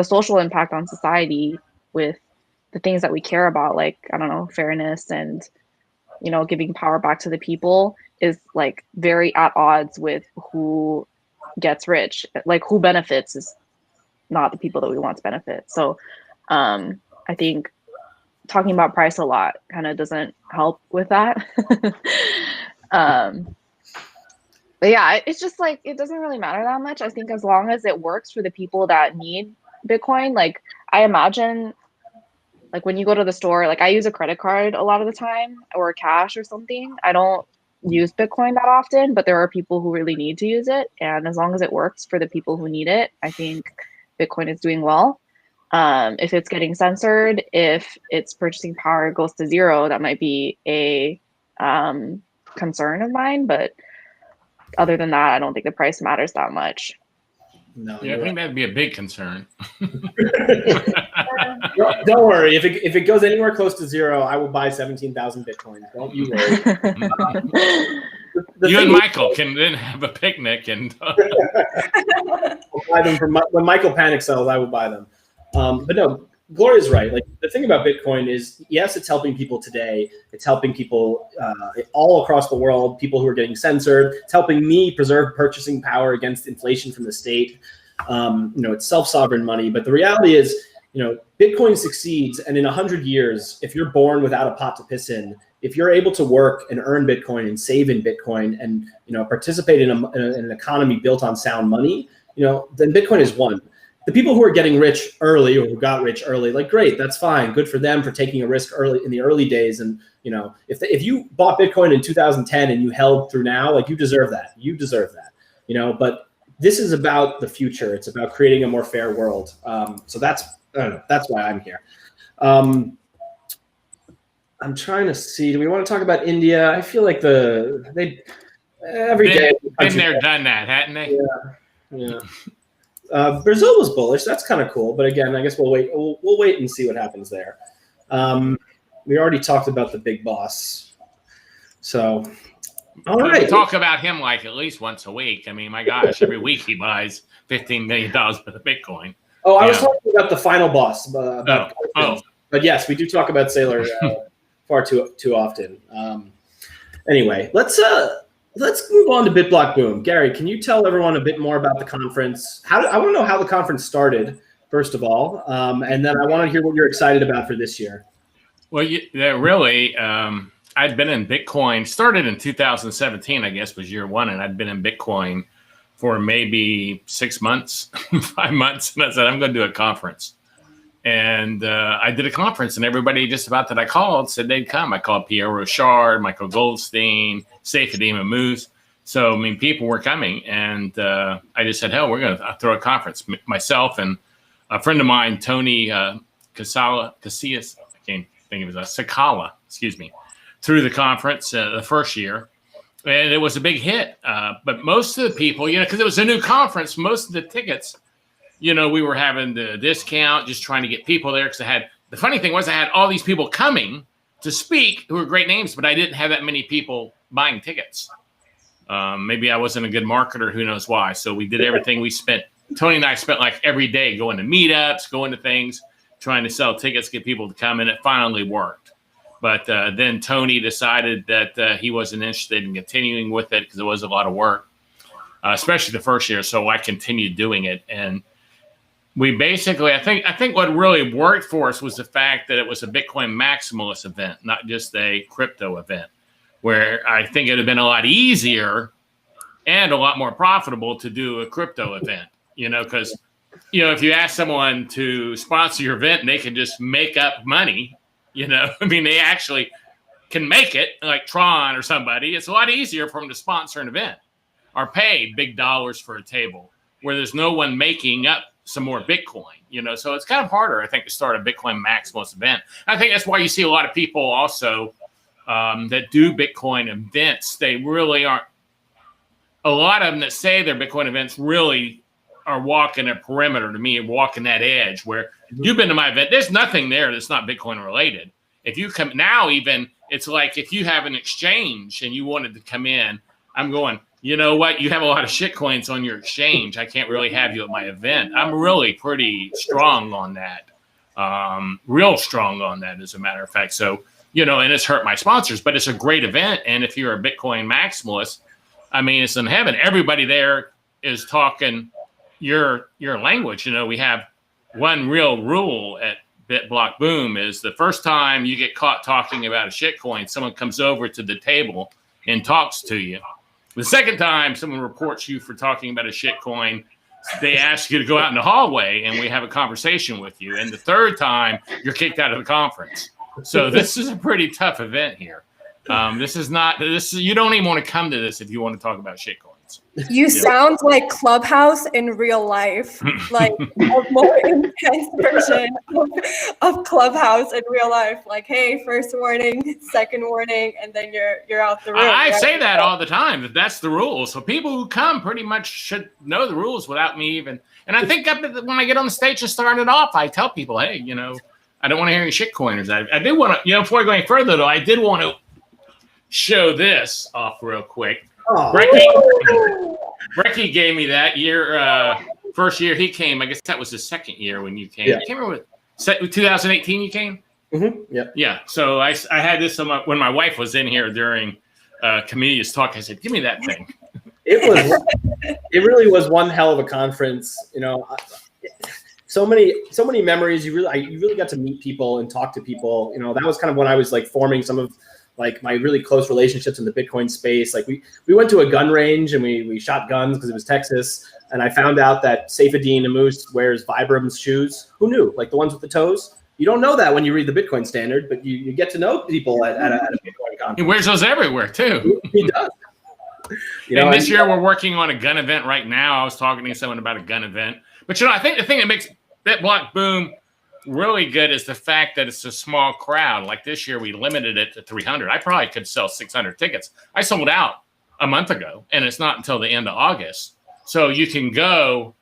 Speaker 4: social impact on society with the things that we care about, like, I don't know, fairness and, giving power back to the people, is like very at odds with who gets rich. Like, who benefits is not the people that we want to benefit. So I think talking about price a lot kind of doesn't help with that. But yeah, it's just like, it doesn't really matter that much. I think as long as it works for the people that need Bitcoin, like I imagine like when you go to the store, like I use a credit card a lot of the time or cash or something. I don't use Bitcoin that often, but there are people who really need to use it. And as long as it works for the people who need it, I think Bitcoin is doing well. If it's getting censored, if its purchasing power goes to zero, that might be a concern of mine. But other than that, I don't think the price matters that much.
Speaker 1: No,
Speaker 2: Yeah, I think that'd be a big concern.
Speaker 1: Don't worry. If it goes anywhere close to zero, I will buy 17,000 Bitcoin. Don't you worry.
Speaker 2: You and Michael can then have a picnic and
Speaker 1: I'll buy them from when Michael panic sells. I will buy them. But no, Gloria's right. Like the thing about Bitcoin is, yes, it's helping people today. It's helping people all across the world. People who are getting censored. It's helping me preserve purchasing power against inflation from the state. It's self-sovereign money. But the reality is, Bitcoin succeeds, and in 100 years, if you're born without a pot to piss in, if you're able to work and earn Bitcoin and save in Bitcoin and participate in an economy built on sound money, then Bitcoin is won. The people who are getting rich early or who got rich early, like great, that's fine, good for them for taking a risk early in the early days. And if you bought Bitcoin in 2010 and you held through now, like you deserve that. But this is about the future. It's about creating a more fair world. So that's why I'm here. I'm trying to see. Do we want to talk about India? I feel like every day.
Speaker 2: Been there, done that, hadn't they?
Speaker 1: Yeah. Brazil was bullish. That's kind of cool. But again, I guess we'll wait. We'll wait and see what happens there. We already talked about the big boss. So, all right.
Speaker 2: We talk about him like at least once a week. I mean, my gosh, every week he buys $15 million worth of Bitcoin.
Speaker 1: Oh, I was talking about the final boss. But yes, we do talk about Saylor far too often. Anyway, let's move on to BitBlockBoom. Gary, can you tell everyone a bit more about the conference? I want to know how the conference started, first of all, and then I want to hear what you're excited about for this year.
Speaker 2: Well, really, I'd been in Bitcoin, started in 2017, I guess was year one, and I'd been in Bitcoin for maybe 6 months, 5 months, and I said, I'm going to do a conference. And I did a conference, and everybody just about that I called said they'd come. I called Pierre Rochard, Michael Goldstein, Saifedean Moose. So, I mean, people were coming, and I just said, hell, we're going to throw a conference. Myself and a friend of mine, Tony Casillas, I can't think of his Sakala, through the conference the first year. And it was a big hit. But most of the people, because it was a new conference, most of the tickets, we were having the discount, just trying to get people there. Because the funny thing was I had all these people coming to speak who were great names, but I didn't have that many people buying tickets. Maybe I wasn't a good marketer, who knows why. So we did everything. Tony and I spent like every day going to meetups, going to things, trying to sell tickets, get people to come, and it finally worked. But then Tony decided that he wasn't interested in continuing with it because it was a lot of work, especially the first year. So I continued doing it. And we basically, I think what really worked for us was the fact that it was a Bitcoin maximalist event, not just a crypto event, where I think it would have been a lot easier and a lot more profitable to do a crypto event, because, if you ask someone to sponsor your event and they can just make up money, they actually can make it, like Tron or somebody. It's a lot easier for them to sponsor an event or pay big dollars for a table where there's no one making up some more Bitcoin, So it's kind of harder, I think, to start a Bitcoin maximalist event. I think that's why you see a lot of people also that do Bitcoin events. They really aren't. A lot of them that say they're Bitcoin events really are walking a perimeter to me, walking that edge where you've been to my event. There's nothing there that's not Bitcoin related. If you come now, even it's like if you have an exchange and you wanted to come in, I'm going, you know what? You have a lot of shit coins on your exchange. I can't really have you at my event. I'm really pretty strong on that. Real strong on that, as a matter of fact. So, and it's hurt my sponsors, but it's a great event. And if you're a Bitcoin maximalist, I mean, it's in heaven. Everybody there is talking your language. We have one real rule at BitBlockBoom is the first time you get caught talking about a shitcoin, someone comes over to the table and talks to you. The second time someone reports you for talking about a shitcoin, they ask you to go out in the hallway and we have a conversation with you. And the third time, you're kicked out of the conference. So this is a pretty tough event here. You don't even want to come to this if you want to talk about shitcoins.
Speaker 3: You sound like Clubhouse in real life, like a more intense version of Clubhouse in real life. Like, hey, first warning, second warning, and then you're out the room.
Speaker 2: I say that all the time. That's the rules. So people who come pretty much should know the rules without me even. And I think when I get on the stage and start it off, I tell people, hey, I don't want to hear any shitcoiners. I did want to, before going further though, I did want to show this off real quick. Brecky gave me that year. First year he came. I guess that was the second year when you came.
Speaker 1: Yeah.
Speaker 2: I can't remember. 2018 you came?
Speaker 1: Mm-hmm. Yep.
Speaker 2: Yeah. So I had this when my wife was in here during Comedia's talk. I said, give me that thing.
Speaker 1: It really was one hell of a conference. So many memories. You really got to meet people and talk to people. That was kind of when I was like forming some of like my really close relationships in the Bitcoin space. Like we went to a gun range and we shot guns because it was Texas. And I found out that Saifedean Ammous wears Vibram's shoes. Who knew? Like the ones with the toes. You don't know that when you read the Bitcoin Standard, but you get to know people at a Bitcoin conference.
Speaker 2: He wears those everywhere too.
Speaker 1: He does.
Speaker 2: And this year we're working on a gun event right now. I was talking to someone about a gun event. But I think the thing that makes BitBlockBoom really good is the fact that it's a small crowd. Like this year, we limited it to 300. I probably could sell 600 tickets. I sold out a month ago, and it's not until the end of August. So you can go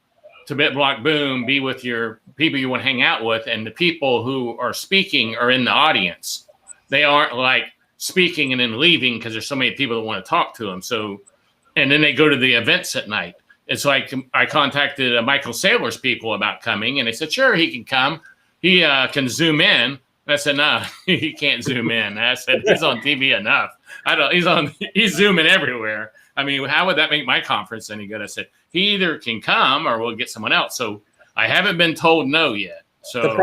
Speaker 2: to BitBlockBoom, be with your people you want to hang out with, and the people who are speaking are in the audience. They aren't like speaking and then leaving because there's so many people that want to talk to them. So, and then they go to the events at night. And so I contacted Michael Saylor's people about coming, and they said, sure, he can come. He can zoom in. And I said, no, he can't zoom in. And I said, he's on TV enough. He's zooming everywhere. I mean, how would that make my conference any good? I said, he either can come or we'll get someone else. So I haven't been told no yet. So
Speaker 1: the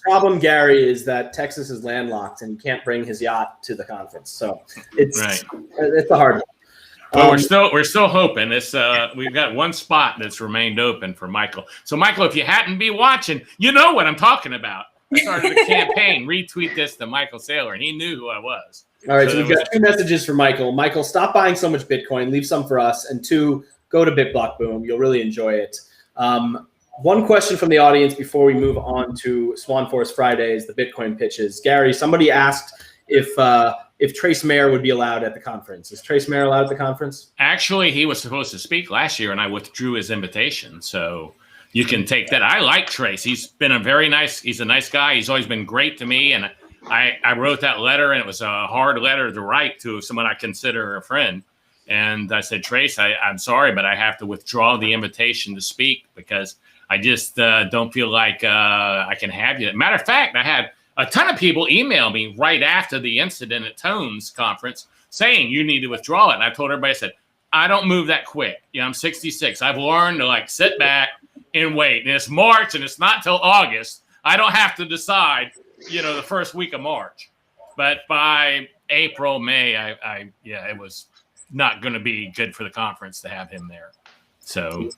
Speaker 1: problem, Gary, is that Texas is landlocked and he can't bring his yacht to the conference. So it's a hard one.
Speaker 2: Well, we're still hoping. We've got one spot that's remained open for Michael. So, Michael, if you happen to be watching, you know what I'm talking about. I started a campaign, retweet this to Michael Saylor, and he knew who I was.
Speaker 1: All right, so we've got two messages for Michael. Michael, stop buying so much Bitcoin. Leave some for us. And two, go to BitBlockBoom. You'll really enjoy it. One question from the audience before we move on to Swan Force Fridays, the Bitcoin pitches. Gary, somebody asked if Trace Mayer would be allowed at the conference. Is Trace Mayer allowed at the conference?
Speaker 2: Actually, he was supposed to speak last year, and I withdrew his invitation. So you can take that. I like Trace. He's a nice guy. He's always been great to me. And I wrote that letter, and it was a hard letter to write to someone I consider a friend. And I said, Trace, I'm sorry, but I have to withdraw the invitation to speak because I just don't feel like I can have you. Matter of fact, I had a ton of people email me right after the incident at Tone's conference saying you need to withdraw it. And I told everybody, I said, I don't move that quick. I'm 66. I've learned to sit back and wait. And it's March and it's not till August. I don't have to decide, the first week of March. But by April, May, it was not going to be good for the conference to have him there. So,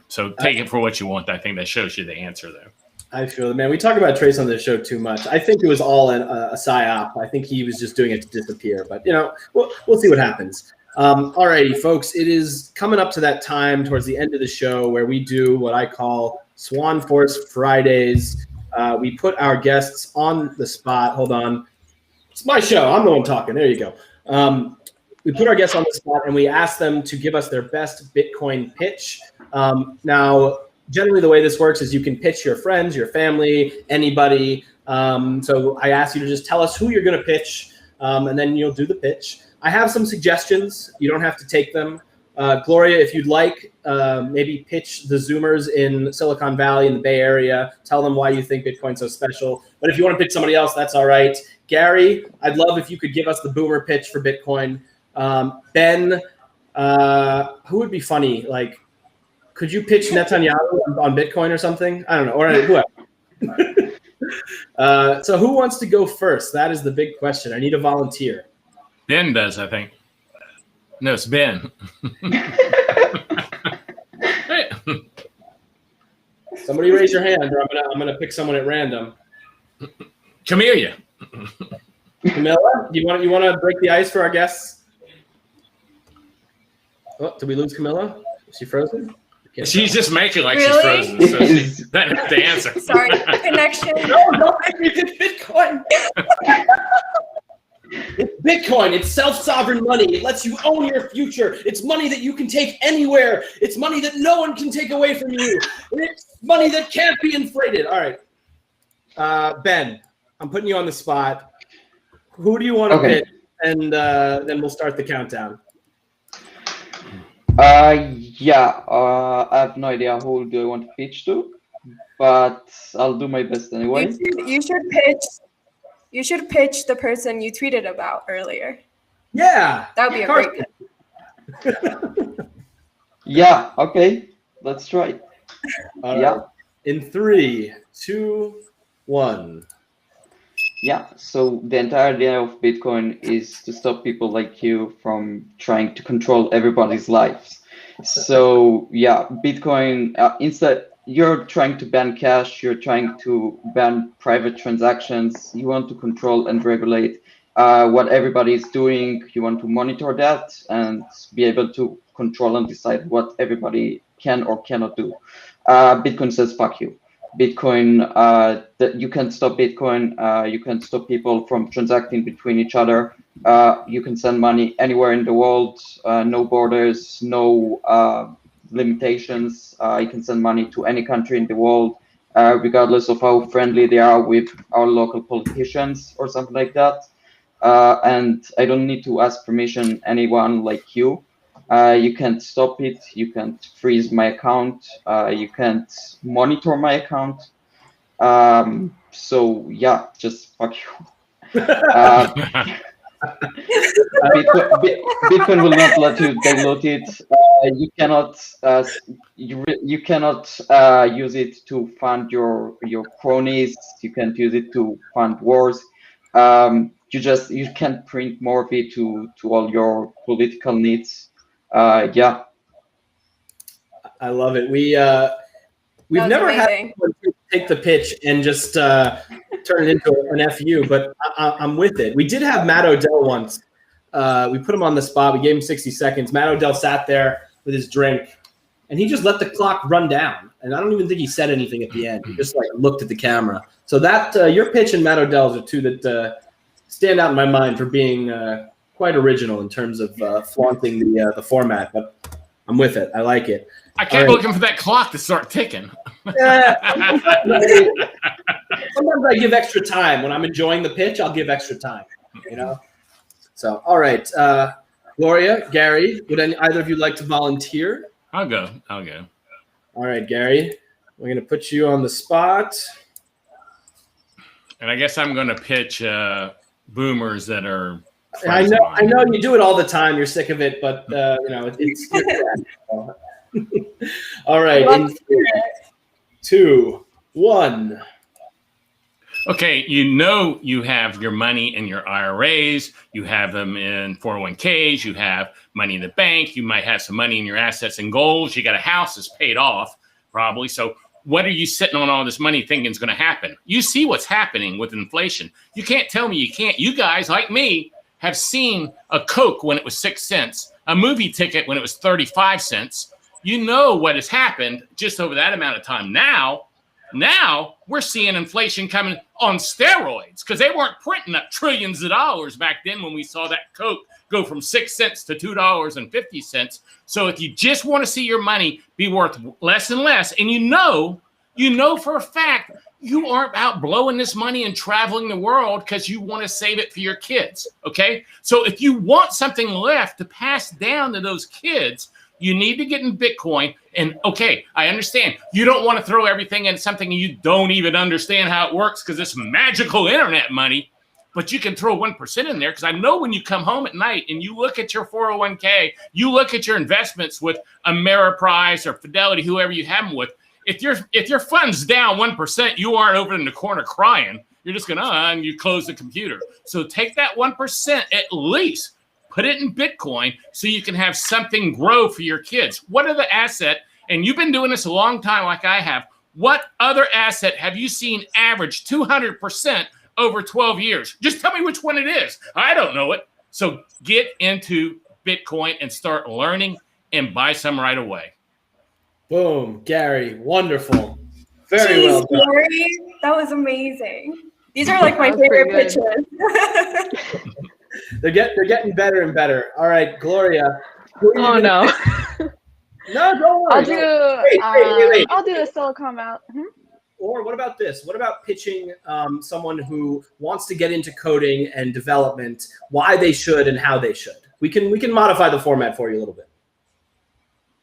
Speaker 2: so take it for what you want. I think that shows you the answer there.
Speaker 1: I feel it, man. We talk about Trace on this show too much. I think it was all a psyop. I think he was just doing it to disappear. But, we'll see what happens. All righty, folks. It is coming up to that time towards the end of the show where we do what I call Swan Force Fridays. We put our guests on the spot. Hold on. It's my show. I'm the one talking. There you go. We put our guests on the spot and we ask them to give us their best Bitcoin pitch. Now, generally the way this works is you can pitch your friends, your family, anybody. So I ask you to just tell us who you're going to pitch, and then you'll do the pitch. I have some suggestions. You don't have to take them. Gloria, if you'd like, maybe pitch the Zoomers in Silicon Valley in the Bay Area. Tell them why you think Bitcoin's so special. But if you want to pitch somebody else, that's all right. Gary, I'd love if you could give us the boomer pitch for Bitcoin. Ben, who would be funny? Could you pitch Netanyahu on Bitcoin or something? I don't know. Or whoever. So who wants to go first? That is the big question. I need a volunteer.
Speaker 2: Ben does, I think. No, it's Ben. Hey.
Speaker 1: Somebody raise your hand, or I'm gonna pick someone at random.
Speaker 2: Camellia.
Speaker 1: Camilla, you want to break the ice for our guests? Oh, did we lose Camilla? Is she frozen?
Speaker 2: She's just making like
Speaker 3: Really?
Speaker 2: she's frozen, so she doesn't have to answer.
Speaker 3: Sorry, connection.
Speaker 1: No, don't make me pick Bitcoin. It's Bitcoin. It's self-sovereign money. It lets you own your future. It's money that you can take anywhere. It's money that no one can take away from you. It's money that can't be inflated. All right. Ben, I'm putting you on the spot. Who do you want to pick? And then we'll start the countdown.
Speaker 5: Yeah, I have no idea who do I want to pitch to, but I'll do my best anyway.
Speaker 3: You should pitch. You should pitch the person you tweeted about earlier.
Speaker 1: Yeah,
Speaker 3: that would be a great pitch.
Speaker 5: Yeah. Okay. Let's try.
Speaker 1: Yeah. In 3, 2, 1.
Speaker 5: Yeah, so the entire idea of Bitcoin is to stop people like you from trying to control everybody's lives. So yeah, Bitcoin, instead, you're trying to ban cash, you're trying to ban private transactions, you want to control and regulate what everybody is doing, you want to monitor that and be able to control and decide what everybody can or cannot do. Bitcoin says, fuck you. Bitcoin, that you can't stop Bitcoin. You can't stop people from transacting between each other. You can send money anywhere in the world, no borders, no limitations. You can send money to any country in the world, regardless of how friendly they are with our local politicians or something like that. And I don't need to ask permission anyone like you. You can't stop it. You can't freeze my account. You can't monitor my account. So yeah, just fuck you. Bitcoin will not let you download it. You cannot. You cannot use it to fund your cronies. You can't use it to fund wars. You can't print more of it to all your political needs. Yeah,
Speaker 1: I love it. We've never had anyone take the pitch and just turn it into an FU, but I'm with it. We did have Matt Odell once. We put him on the spot. We gave him 60 seconds. Matt Odell sat there with his drink, and he just let the clock run down. And I don't even think he said anything at the end. He just like looked at the camera. So that your pitch and Matt Odell's are two that stand out in my mind for being quite original in terms of flaunting the format, but I'm with it. I like it.
Speaker 2: I kept looking for that clock to start ticking.
Speaker 1: Sometimes I give extra time. When I'm enjoying the pitch, I'll give extra time, you know? So, all right. Gloria, Gary, would either of you like to volunteer?
Speaker 2: I'll go.
Speaker 1: All right, Gary, we're going to put you on the spot.
Speaker 2: And I guess I'm going to pitch boomers that are...
Speaker 1: I know you do it all the time. You're sick of it, but you know it's all right. In 3, 2, 1.
Speaker 2: Okay, you have your money in your IRAs. You have them in 401ks. You have money in the bank. You might have some money in your assets and goals. You got a house that's paid off, probably. So what are you sitting on all this money thinking is going to happen? You see what's happening with inflation. You can't tell me you can't. You guys, like me, have seen a Coke when it was 6 cents, a movie ticket when it was 35 cents. You know what has happened just over that amount of time. Now we're seeing inflation coming on steroids because they weren't printing up trillions of dollars back then when we saw that Coke go from 6 cents to $2.50. So if you just want to see your money be worth less and less, and you know for a fact you aren't out blowing this money and traveling the world because you want to save it for your kids, okay? So if you want something left to pass down to those kids, you need to get in Bitcoin. And, okay, I understand. You don't want to throw everything in something you don't even understand how it works because it's magical internet money, but you can throw 1% in there because I know when you come home at night and you look at your 401k, you look at your investments with Ameriprise or Fidelity, whoever you have them with, if your fund's down 1%, you aren't over in the corner crying. You're just going and you close the computer. So take that 1% at least, put it in Bitcoin so you can have something grow for your kids. What are the asset? And you've been doing this a long time like I have. What other asset have you seen average 200% over 12 years? Just tell me which one it is. I don't know it. So get into Bitcoin and start learning and buy some right away. Boom,
Speaker 1: Gary, wonderful. Very well done.
Speaker 3: Gary, that was amazing. These are like my favorite pitches.
Speaker 1: They're getting better and better. All right, Gloria.
Speaker 4: Oh no.
Speaker 1: No, don't worry.
Speaker 4: I'll do the Silicon Valley.
Speaker 1: Or what about this? What about pitching someone who wants to get into coding and development, why they should and how they should? We can modify the format for you a little bit.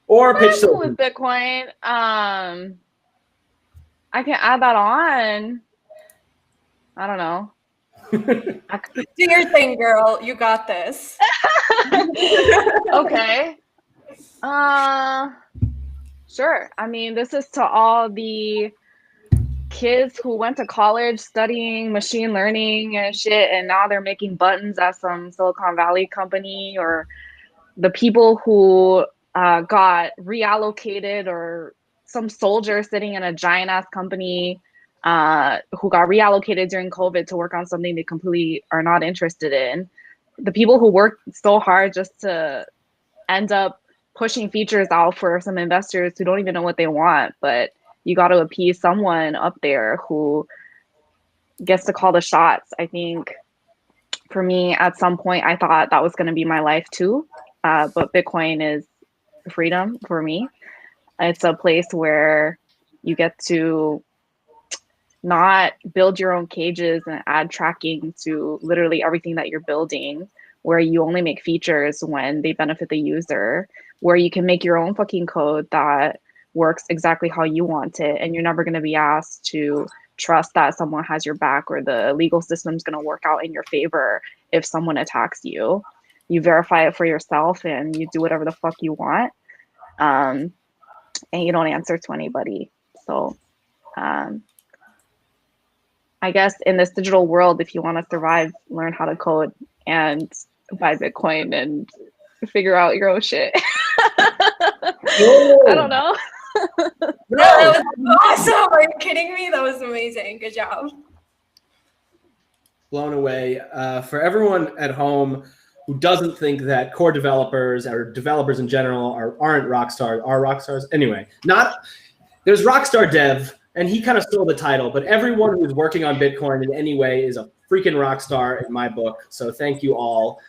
Speaker 1: Or pitch
Speaker 4: with Bitcoin. I can add that on. I don't know.
Speaker 3: Do your thing, girl. You got this.
Speaker 4: Okay. Sure. I mean, this is to all the kids who went to college studying machine learning and shit, and now they're making buttons at some Silicon Valley company, or the people who got reallocated, or some soldier sitting in a giant ass company who got reallocated during COVID to work on something they completely are not interested in. The people who worked so hard just to end up pushing features out for some investors who don't even know what they want, but you got to appease someone up there who gets to call the shots. I think for me, at some point, I thought that was going to be my life too. But Bitcoin is freedom for me. It's a place where you get to not build your own cages and add tracking to literally everything that you're building, where you only make features when they benefit the user, where you can make your own fucking code that works exactly how you want it, and you're never going to be asked to trust that someone has your back or the legal system's going to work out in your favor if someone attacks you. You verify it for yourself and you do whatever the fuck you want, and you don't answer to anybody. So I guess in this digital world, if you want to survive, learn how to code and buy Bitcoin and figure out your own shit. I don't know.
Speaker 3: No, that was awesome. Are you kidding me? That was amazing. Good job.
Speaker 1: Blown away. For everyone at home who doesn't think that core developers or developers in general aren't rock stars, are rock stars. Anyway, there's Rockstar Dev, and he kind of stole the title, but everyone who's working on Bitcoin in any way is a freaking rock star in my book. So thank you all.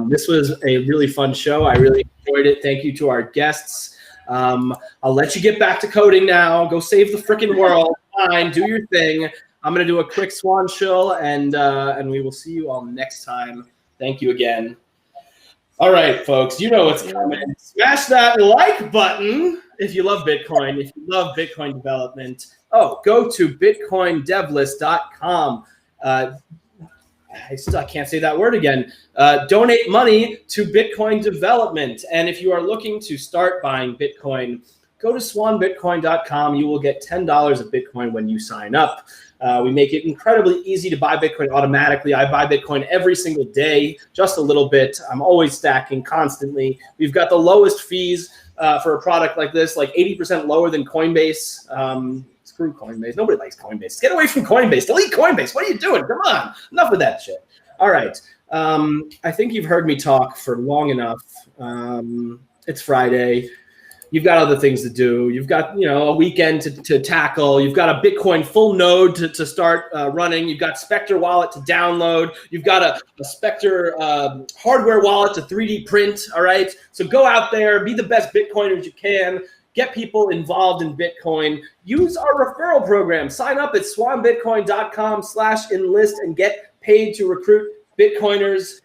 Speaker 1: This was a really fun show. I really enjoyed it. Thank you to our guests. I'll let you get back to coding now. Go save the freaking world. Fine, do your thing. I'm going to do a quick swan shill, and we will see you all next time. Thank you again. All right, folks, you know what's coming. Smash that like button if you love Bitcoin, if you love Bitcoin development. Oh, go to bitcoindevlist.com. I can't say that word again. Donate money to Bitcoin development. And if you are looking to start buying Bitcoin, go to swanbitcoin.com. You will get $10 of Bitcoin when you sign up. We make it incredibly easy to buy Bitcoin automatically. I buy Bitcoin every single day, just a little bit. I'm always stacking constantly. We've got the lowest fees for a product like this, like 80% lower than Coinbase. Screw Coinbase. Nobody likes Coinbase. Get away from Coinbase. Delete Coinbase. What are you doing? Come on. Enough of that shit. All right. I think you've heard me talk for long enough. It's Friday. You've got other things to do. You've got, a weekend to tackle. You've got a Bitcoin full node to start running. You've got Spectre wallet to download. You've got a Spectre hardware wallet to 3D print. All right. So go out there, be the best Bitcoiners you can. Get people involved in Bitcoin. Use our referral program. Sign up at swanbitcoin.com/enlist and get paid to recruit Bitcoiners.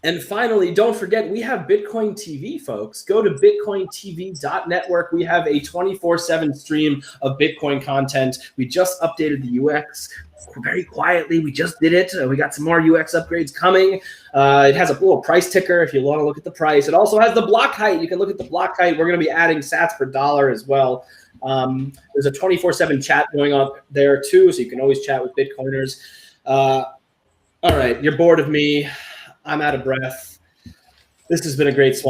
Speaker 1: And finally, don't forget, we have Bitcoin TV, folks. Go to bitcointv.network. We have a 24/7 stream of Bitcoin content. We just updated the UX very quietly. We just did it. We got some more UX upgrades coming. It has a little price ticker if you want to look at the price. It also has the block height. You can look at the block height. We're going to be adding sats per dollar as well. There's a 24/7 chat going on there too, so you can always chat with Bitcoiners. All right, you're bored of me. I'm out of breath. This has been a great Swan